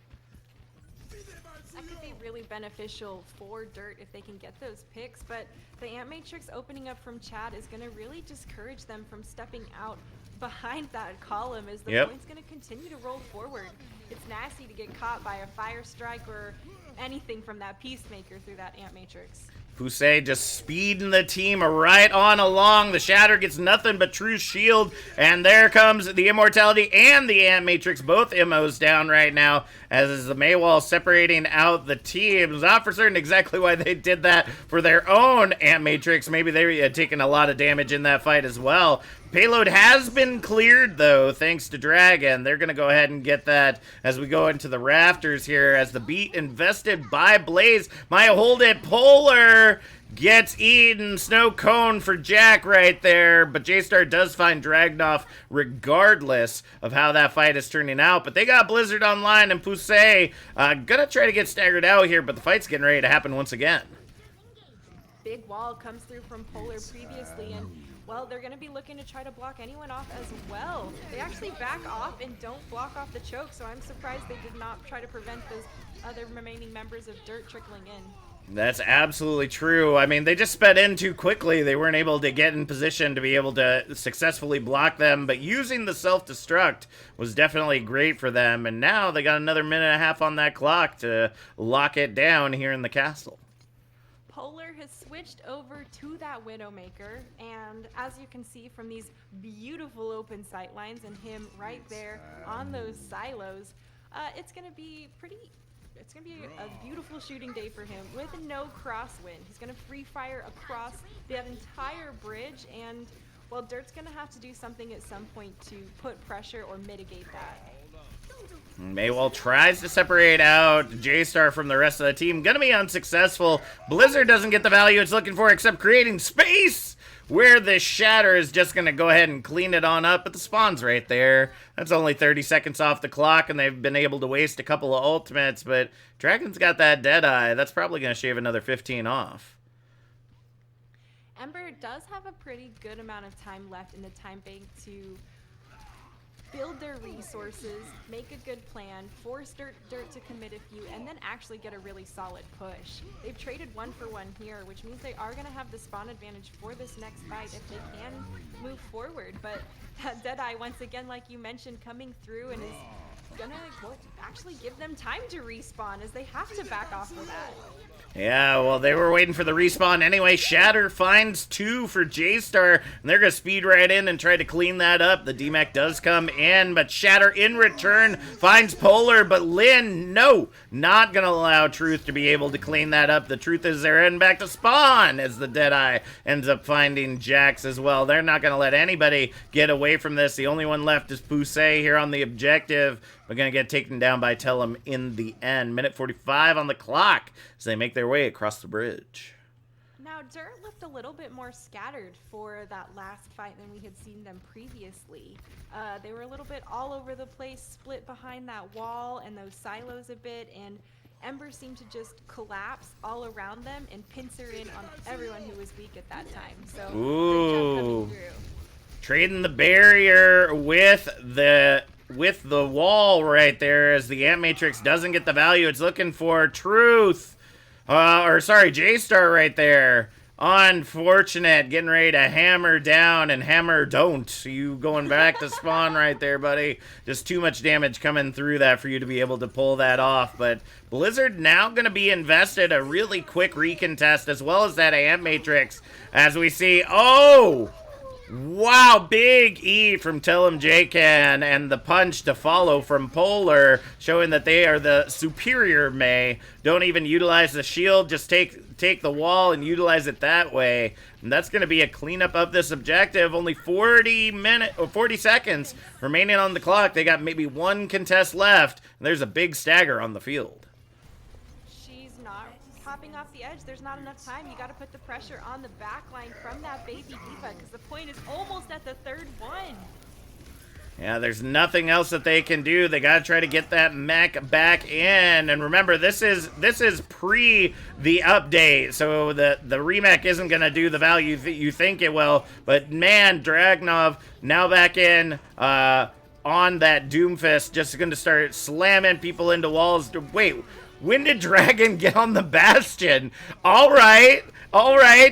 That could be really beneficial for Dirt if they can get those picks, but the Ant Matrix opening up from Chad is going to really discourage them from stepping out behind that column as the point's going to continue to roll forward. It's nasty to get caught by a fire strike or anything from that Peacemaker through that Ant Matrix. Fusei just speeding the team right on along. The Shatter gets nothing but true shield, and there comes the Immortality and the Ant Matrix, both MOs down right now, as is the Maywall separating out the teams. Not for certain exactly why they did that for their own Ant Matrix. Maybe they had taken a lot of damage in that fight as well. Payload has been cleared, though, thanks to Dragon. They're going to go ahead and get that as we go into the rafters here, as the beat invested by Blaze. My hold it, Polar gets eaten. Snow cone for Jack right there, but J-Star does find Dragnov regardless of how that fight is turning out. But they got Blizzard online, and Fusei gonna try to get staggered out here, but the fight's getting ready to happen once again. Big wall comes through from Polar previously, and well, they're going to be looking to try to block anyone off as well. They actually back off and don't block off the choke, so I'm surprised they did not try to prevent those other remaining members of Dirt trickling in. That's absolutely true. I mean, they just sped in too quickly. They weren't able to get in position to be able to successfully block them, but using the self-destruct was definitely great for them, and now they got another minute and a half on that clock to lock it down here in the castle. Polar has switched over to that Widowmaker, and as you can see from these beautiful open sight lines and him right there on those silos, it's going to be a beautiful shooting day for him with no crosswind. He's going to free fire across that entire bridge, and well, Dirt's going to have to do something at some point to put pressure or mitigate that. Maywell tries to separate out J-Star from the rest of the team. Gonna be unsuccessful. Blizzard doesn't get the value it's looking for, except creating space where the Shatter is just gonna go ahead and clean it on up. But the spawn's right there. That's only 30 seconds off the clock, and they've been able to waste a couple of ultimates. But Dragon's got that Deadeye. That's probably gonna shave another 15 off. Ember does have a pretty good amount of time left in the time bank to build their resources, make a good plan, force Dirt to commit a few, and then actually get a really solid push. They've traded 1-for-1 here, which means they are going to have the spawn advantage for this next fight if they can move forward. But that Deadeye, once again, like you mentioned, coming through and is going to actually give them time to respawn, as they have to back off of that. Yeah, well, they were waiting for the respawn anyway. Shatter finds 2 for J-Star, and they're going to speed right in and try to clean that up. The DMAC does come in, but Shatter in return finds Polar, but Lynn, no, not going to allow Truth to be able to clean that up. The Truth is they're heading back to spawn as the Deadeye ends up finding Jax as well. They're not going to let anybody get away from this. The only one left is Pusey here on the objective. We're going to get taken down by Tellum in the end. Minute 45 on the clock as they make their way across the bridge. Now, Dirt looked a little bit more scattered for that last fight than we had seen them previously. They were a little bit all over the place, split behind that wall and those silos a bit, and Ember seemed to just collapse all around them and pincer in on everyone who was weak at that time. So, good job coming through. Trading the barrier with the wall right there as the Ant Matrix doesn't get the value it's looking for. Truth. J-Star right there. Unfortunate. Getting ready to hammer down and hammer don't. You going back to spawn right there, buddy. Just too much damage coming through that for you to be able to pull that off. But Blizzard now going to be invested a really quick recontest as well as that Ant Matrix as we see. Oh! Wow, big E from Tellum J-Can and the punch to follow from Polar, showing that they are the superior May. Don't even utilize the shield, just take the wall and utilize it that way. And that's going to be a cleanup of this objective. Only 40 seconds remaining on the clock. They got maybe one contest left, and there's a big stagger on the field. Popping off the edge, there's not enough time. You got to put the pressure on the back line from that baby diva because the point is almost at the third one. Yeah, there's nothing else that they can do. They got to try to get that mech back in. And remember, this is pre the update, so the remech isn't going to do the value you think it will. But man, Dragnov now back in on that Doomfist, just going to start slamming people into walls. Wait. When did Dragon get on the Bastion? All right.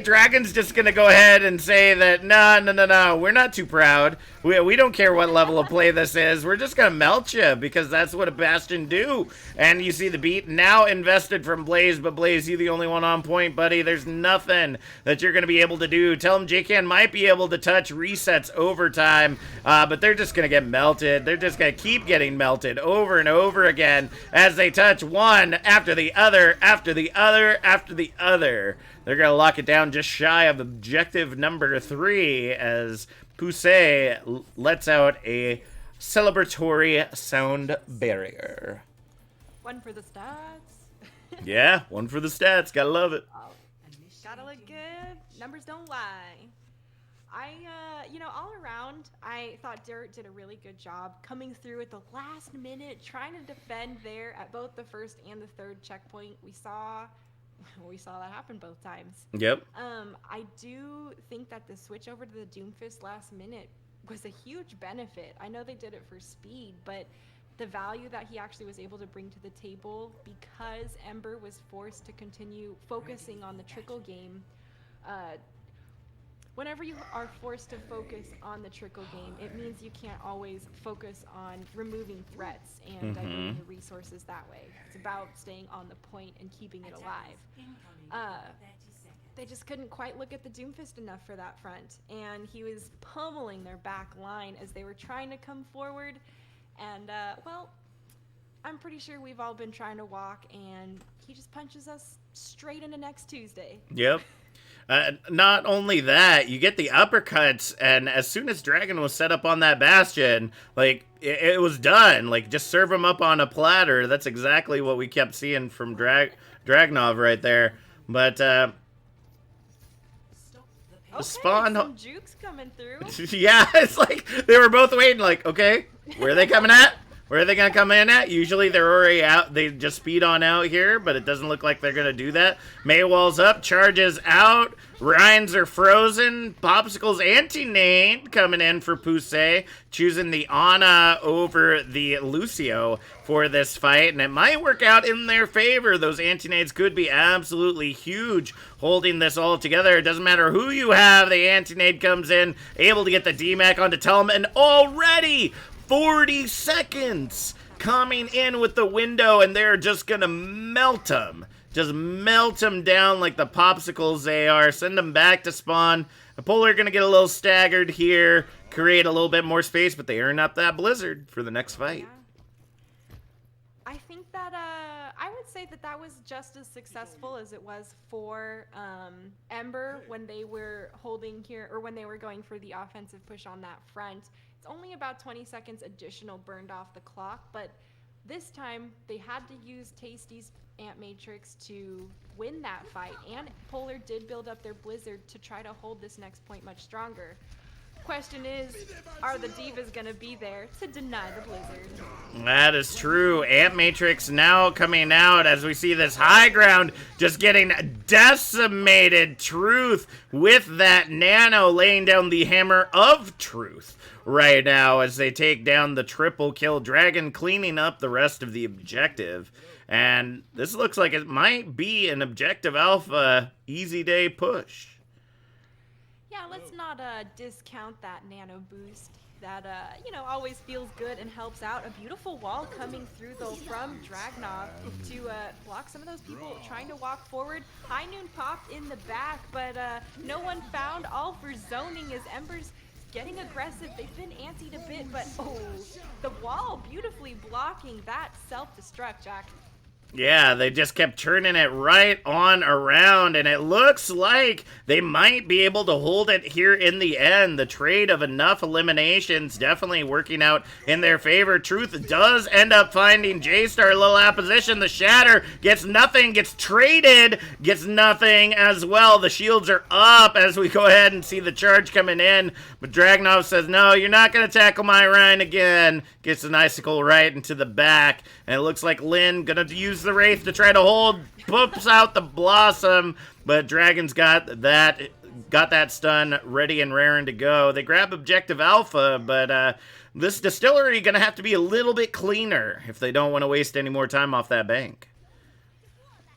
Dragon's just going to go ahead and say that, no, we're not too proud. We don't care what level of play this is. We're just going to melt you because that's what a Bastion do. And you see the beat now invested from Blaze, but Blaze, you the only one on point, buddy. There's nothing that you're going to be able to do. Tell them J-Can might be able to touch resets overtime, but they're just going to get melted. They're just going to keep getting melted over and over again as they touch one after the other, after the other, after the other. They're going to lock it down just shy of objective number 3 as Pusey lets out a celebratory sound barrier. One for the stats. Yeah, one for the stats. Gotta love it. Oh, gotta look good. Numbers don't lie. All around, I thought Dirt did a really good job coming through at the last minute, trying to defend there at both the first and the third checkpoint. We saw that happen both times. Yep. I do think that the switch over to the Doomfist last minute was a huge benefit. I know they did it for speed, but the value that he actually was able to bring to the table because Ember was forced to continue focusing on the trickle game. Whenever you are forced to focus on the trickle game, it means you can't always focus on removing threats and diverting your resources that way. It's about staying on the point and keeping it alive. They just couldn't quite look at the Doomfist enough for that front, and he was pummeling their back line as they were trying to come forward. And, I'm pretty sure we've all been trying to walk, and he just punches us straight into next Tuesday. Yep. Not only that, you get the uppercuts, and as soon as Dragon was set up on that bastion, like, it was done. Like, just serve him up on a platter. That's exactly what we kept seeing from Dragnov right there. But, okay, Spawn... some jukes coming through. Yeah, it's like, they were both waiting, like, okay, where are they coming at? Where are they going to come in at? Usually they're already out. They just speed on out here, but it doesn't look like they're going to do that. Maywall's up, charges out. Rhines are frozen. Popsicle's anti-nade coming in for Poussey, choosing the Ana over the Lucio for this fight, and it might work out in their favor. Those anti-nades could be absolutely huge holding this all together. It doesn't matter who you have. The anti-nade comes in, able to get the DMAC onto Telm, and already 40 seconds coming in with the window, and they're just gonna melt them. Just melt them down like the popsicles they are. Send them back to spawn. The Polar gonna get a little staggered here, create a little bit more space, but they earn up that blizzard for the next fight. Yeah. I think that I would say that was just as successful as it was for Ember when they were holding here, or when they were going for the offensive push on that front. It's only about 20 seconds additional burned off the clock, but this time they had to use Tasty's Ant Matrix to win that fight, and Polar did build up their Blizzard to try to hold this next point much stronger. Question is, are the Divas going to be there to deny the Blizzard? That is true. Ant Matrix now coming out as we see this high ground just getting decimated. Truth with that Nano laying down the hammer of truth right now as they take down the triple kill. Dragon cleaning up the rest of the objective. And this looks like it might be an objective alpha easy day push. Yeah, let's not discount that nano boost. That, always feels good and helps out. A beautiful wall coming through, though, from Dragnov to block some of those people trying to walk forward. High Noon popped in the back, but no one found, all for zoning as Ember's getting aggressive. They've been antied a bit, but, the wall beautifully blocking that self-destruct, Jack. Yeah, they just kept turning it right on around, and it looks like they might be able to hold it here in the end. The trade of enough eliminations definitely working out in their favor. Truth does end up finding J-Star, a little opposition. The Shatter gets nothing, gets traded, gets nothing as well. The shields are up as we go ahead and see the charge coming in, but Dragnov says, no, you're not going to tackle my Rhine again. Gets an icicle right into the back, and it looks like Lynn going to use the Wraith to try to hold, poops out the Blossom, but Dragon's got that stun ready and raring to go. They grab objective alpha, but this distillery going to have to be a little bit cleaner if they don't want to waste any more time off that bank.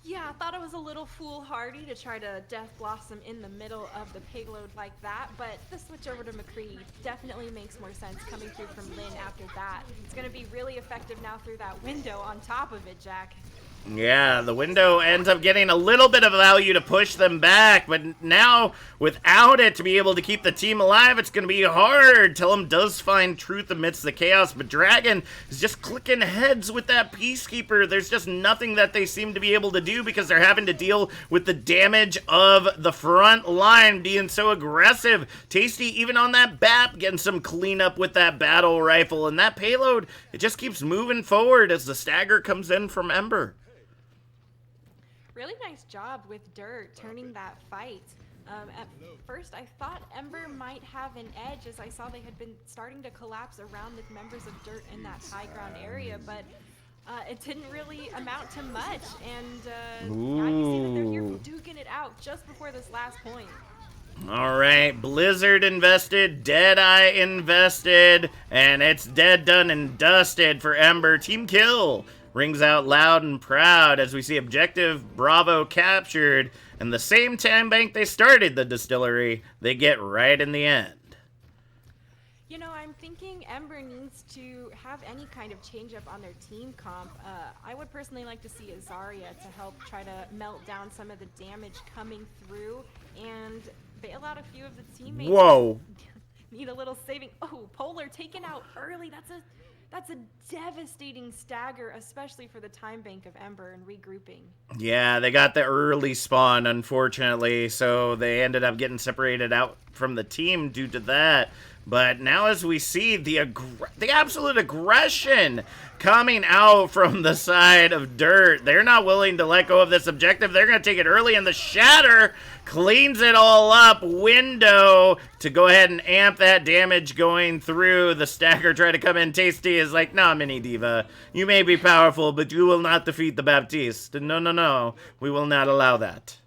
Yeah, I thought it was a little foolhardy to try to Death Blossom in the middle of the payload like that, but the switch over to McCree definitely makes more sense coming through from Lynn after that. It's going to be really effective now through that window on top of it, Jack. Yeah, the window ends up getting a little bit of value to push them back, but now without it to be able to keep the team alive, it's going to be hard. Tellum does find truth amidst the chaos, but Dragon is just clicking heads with that Peacekeeper. There's just nothing that they seem to be able to do because they're having to deal with the damage of the front line being so aggressive. Tasty even on that BAP getting some cleanup with that battle rifle, and that payload, it just keeps moving forward as the stagger comes in from Ember. Really nice job with Dirt turning that fight. At first, I thought Ember might have an edge as I saw they had been starting to collapse around with members of Dirt in that high ground area, but it didn't really amount to much. And now you see that they're here duking it out just before this last point. All right, Blizzard invested, Deadeye invested, and it's dead, done, and dusted for Ember. Team kill rings out loud and proud as we see objective Bravo captured, and the same time bank they started the distillery, they get right in the end. You know, I'm thinking Ember needs to have any kind of change up on their team comp. I would personally like to see Azaria to help try to melt down some of the damage coming through and bail out a few of the teammates. Whoa. Need a little saving. Oh, Polar taken out early. That's a devastating stagger, especially for the time bank of Ember and regrouping. Yeah, they got the early spawn, unfortunately, so they ended up getting separated out from the team due to that. But now as we see the absolute aggression coming out from the side of Dirt, they're not willing to let go of this objective. They're going to take it early, and the Shatter cleans it all up. Window to go ahead and amp that damage going through. The Stagger try to come in. Tasty is like, nah, Mini Diva, you may be powerful, but you will not defeat the Baptiste. No, no, no. We will not allow that.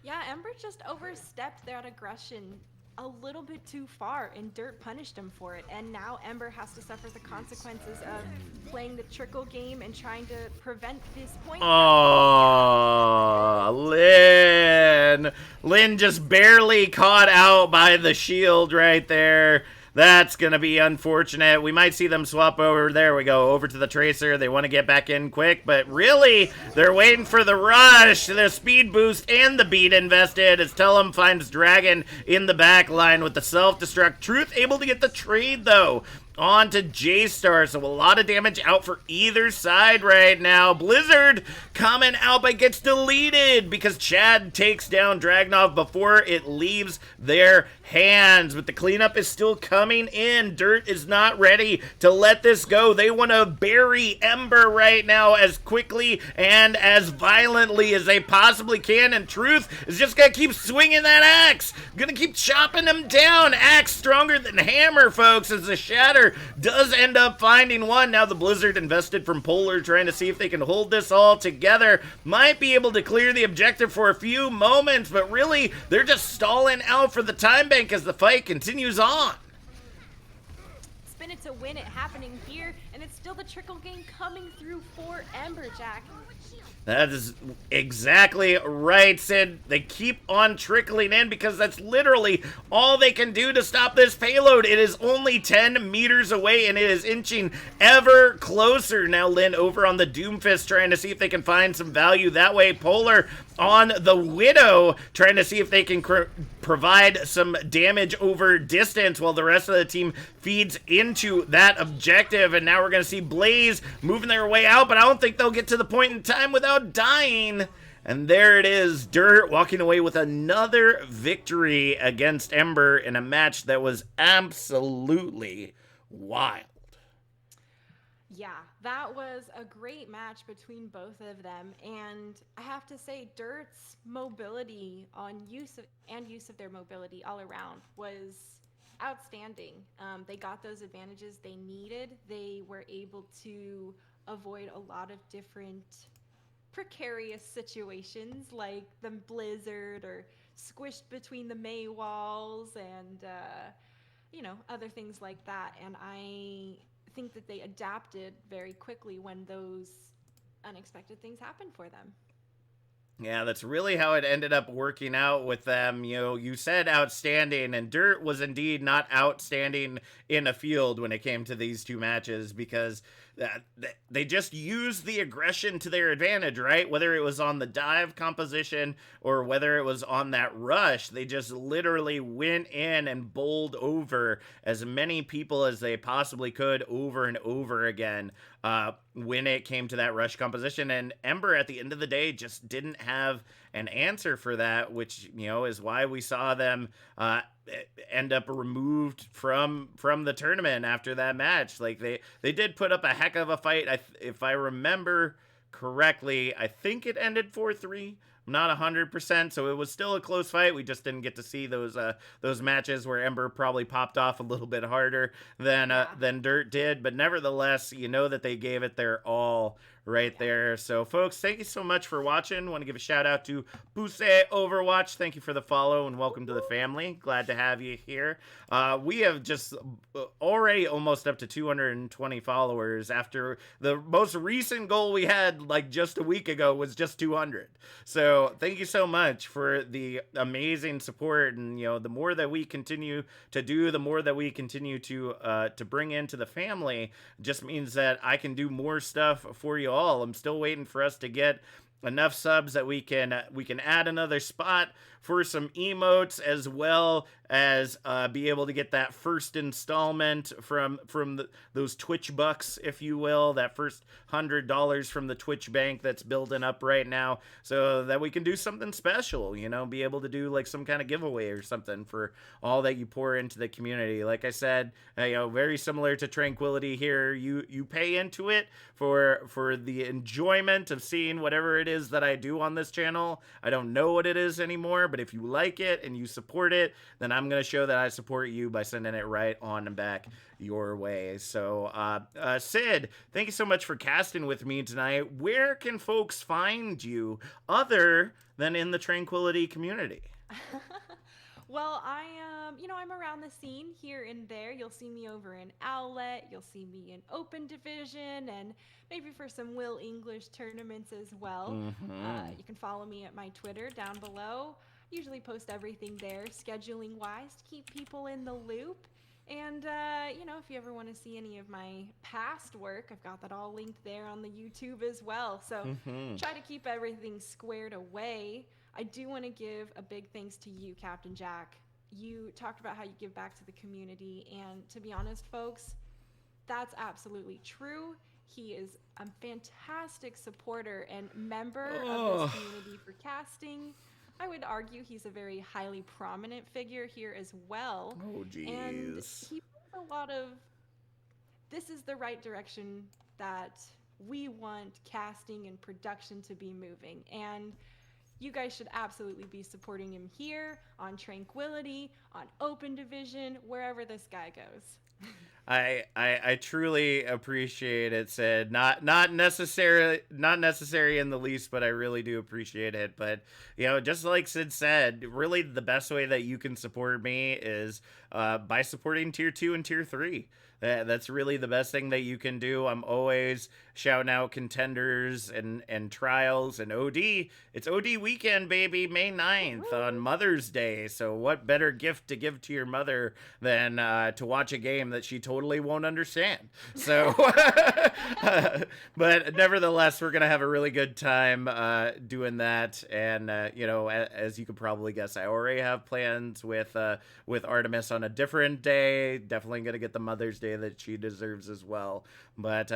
Yeah, Ember just overstepped that aggression a little bit too far, and Dirt punished him for it. And now Ember has to suffer the consequences of playing the trickle game and trying to prevent this point. Oh, Lynn. Lynn just barely caught out by the shield right there. That's going to be unfortunate. We might see them swap over. There we go. Over to the Tracer. They want to get back in quick, but really, they're waiting for the rush, the speed boost, and the beat invested as Tellum finds Dragon in the back line with the self-destruct. Truth able to get the trade, though, on to J-Star, so a lot of damage out for either side right now. Blizzard coming out, but gets deleted because Chad takes down Dragunov before it leaves their hands. But the cleanup is still coming in. Dirt is not ready to let this go. They want to bury Ember right now as quickly and as violently as they possibly can, and Truth is just going to keep swinging that axe. Going to keep chopping them down. Axe stronger than hammer, folks, as the Shatter does end up finding one. Now the Blizzard invested from Polar, trying to see if they can hold this all together. Might be able to clear the objective for a few moments, but really, they're just stalling out for the time bank as the fight continues on. Spin it to win it happening here, and it's still the trickle game coming through for Ember, Jack. That is exactly right, Sid. They keep on trickling in because that's literally all they can do to stop this payload. It is only 10 meters away, and it is inching ever closer. Now Lynn over on the Doomfist trying to see if they can find some value that way. Polar on the Widow trying to see if they can provide some damage over distance while the rest of the team feeds into that objective. And now we're going to see Blaze moving their way out, but I don't think they'll get to the point in time without dying. And there it is, Dirt walking away with another victory against Ember in a match that was absolutely wild. Yeah, that was a great match between both of them, and I have to say Dirt's mobility on use of their mobility all around was outstanding. They got those advantages they needed. They were able to avoid a lot of different precarious situations like the blizzard or squished between the May walls and other things like that. And I think that they adapted very quickly when those unexpected things happened for them. Yeah, that's really how it ended up working out with them. You know, you said outstanding, and Dirt was indeed not outstanding in a field when it came to these two matches because they just used the aggression to their advantage, right? Whether it was on the dive composition or whether it was on that rush, they just literally went in and bowled over as many people as they possibly could over and over again when it came to that rush composition. And Ember, at the end of the day, just didn't have an answer for that, which, you know, is why we saw them end up removed from the tournament after that match. Like they did put up a heck of a fight. If I remember correctly, I think it ended 4-3. I'm not 100%, so it was still a close fight. We just didn't get to see those matches where Ember probably popped off a little bit harder than Dirt did. But nevertheless, you know that they gave it their all right there. So, folks, thank you so much for watching. Want to give a shout out to Buse Overwatch. Thank you for the follow and welcome to the family. Glad to have you here. We have just already almost up to 220 followers after the most recent goal we had like just a week ago was just 200. So thank you so much for the amazing support. And, you know, the more that we continue to do, the more that we continue to bring into the family just means that I can do more stuff for you all. I'm still waiting for us to get enough subs that we can add another spot for some emotes, as well as be able to get that first installment from those Twitch bucks, if you will, that first $100 from the Twitch bank that's building up right now, so that we can do something special, you know, be able to do like some kind of giveaway or something for all that you pour into the community. Like I said, you know, very similar to Tranquility here, you pay into it for the enjoyment of seeing whatever it is that I do on this channel. I don't know what it is anymore, but if you like it and you support it, then I'm going to show that I support you by sending it right on back your way. So, Sid, thank you so much for casting with me tonight. Where can folks find you other than in the Tranquility community? Well, I'm around the scene here and there. You'll see me over in Owlet. You'll see me in Open Division, and maybe for some Will English tournaments as well. You can follow me at my Twitter down below. Usually post everything there, scheduling wise, to keep people in the loop. And, if you ever want to see any of my past work, I've got that all linked there on the YouTube as well. So try to keep everything squared away. I do want to give a big thanks to you, Captain Jack. You talked about how you give back to the community, and to be honest, folks, that's absolutely true. He is a fantastic supporter and member of this community for casting. I would argue he's a very highly prominent figure here as well. Oh, geez. And he brings a lot of, this is the right direction that we want casting and production to be moving. And you guys should absolutely be supporting him here, on Tranquility, on Open Division, wherever this guy goes. I truly appreciate it, Sid. Not necessary in the least, but I really do appreciate it. But just like Sid said, really the best way that you can support me is by supporting Tier 2 and Tier 3. That's really the best thing that you can do. I'm always shouting out contenders and trials and OD. It's OD weekend, baby, May 9th on Mother's Day. So what better gift to give to your mother than to watch a game that she totally won't understand. So, but nevertheless, we're going to have a really good time doing that. And, as you could probably guess, I already have plans with Artemis on a different day. Definitely going to get the Mother's Day that she deserves as well. But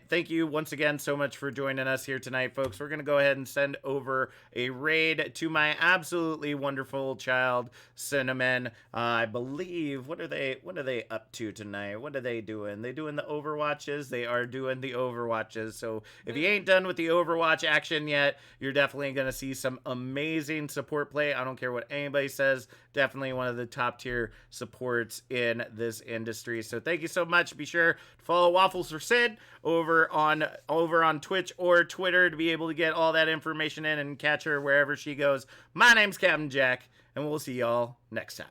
thank you once again so much for joining us here tonight, folks. We're going to go ahead and send over a raid to my absolutely wonderful child, Cinnamon. I believe, what are they up to tonight? What are they doing? They doing the Overwatches? They are doing the Overwatches. So if you ain't done with the Overwatch action yet, you're definitely going to see some amazing support play. I don't care what anybody says. Definitely one of the top tier supports in this industry. So thank you so much. Be sure to follow Waffles for Sid over on Twitch or Twitter to be able to get all that information in and catch her wherever she goes. My name's Captain Jack, and we'll see y'all next time.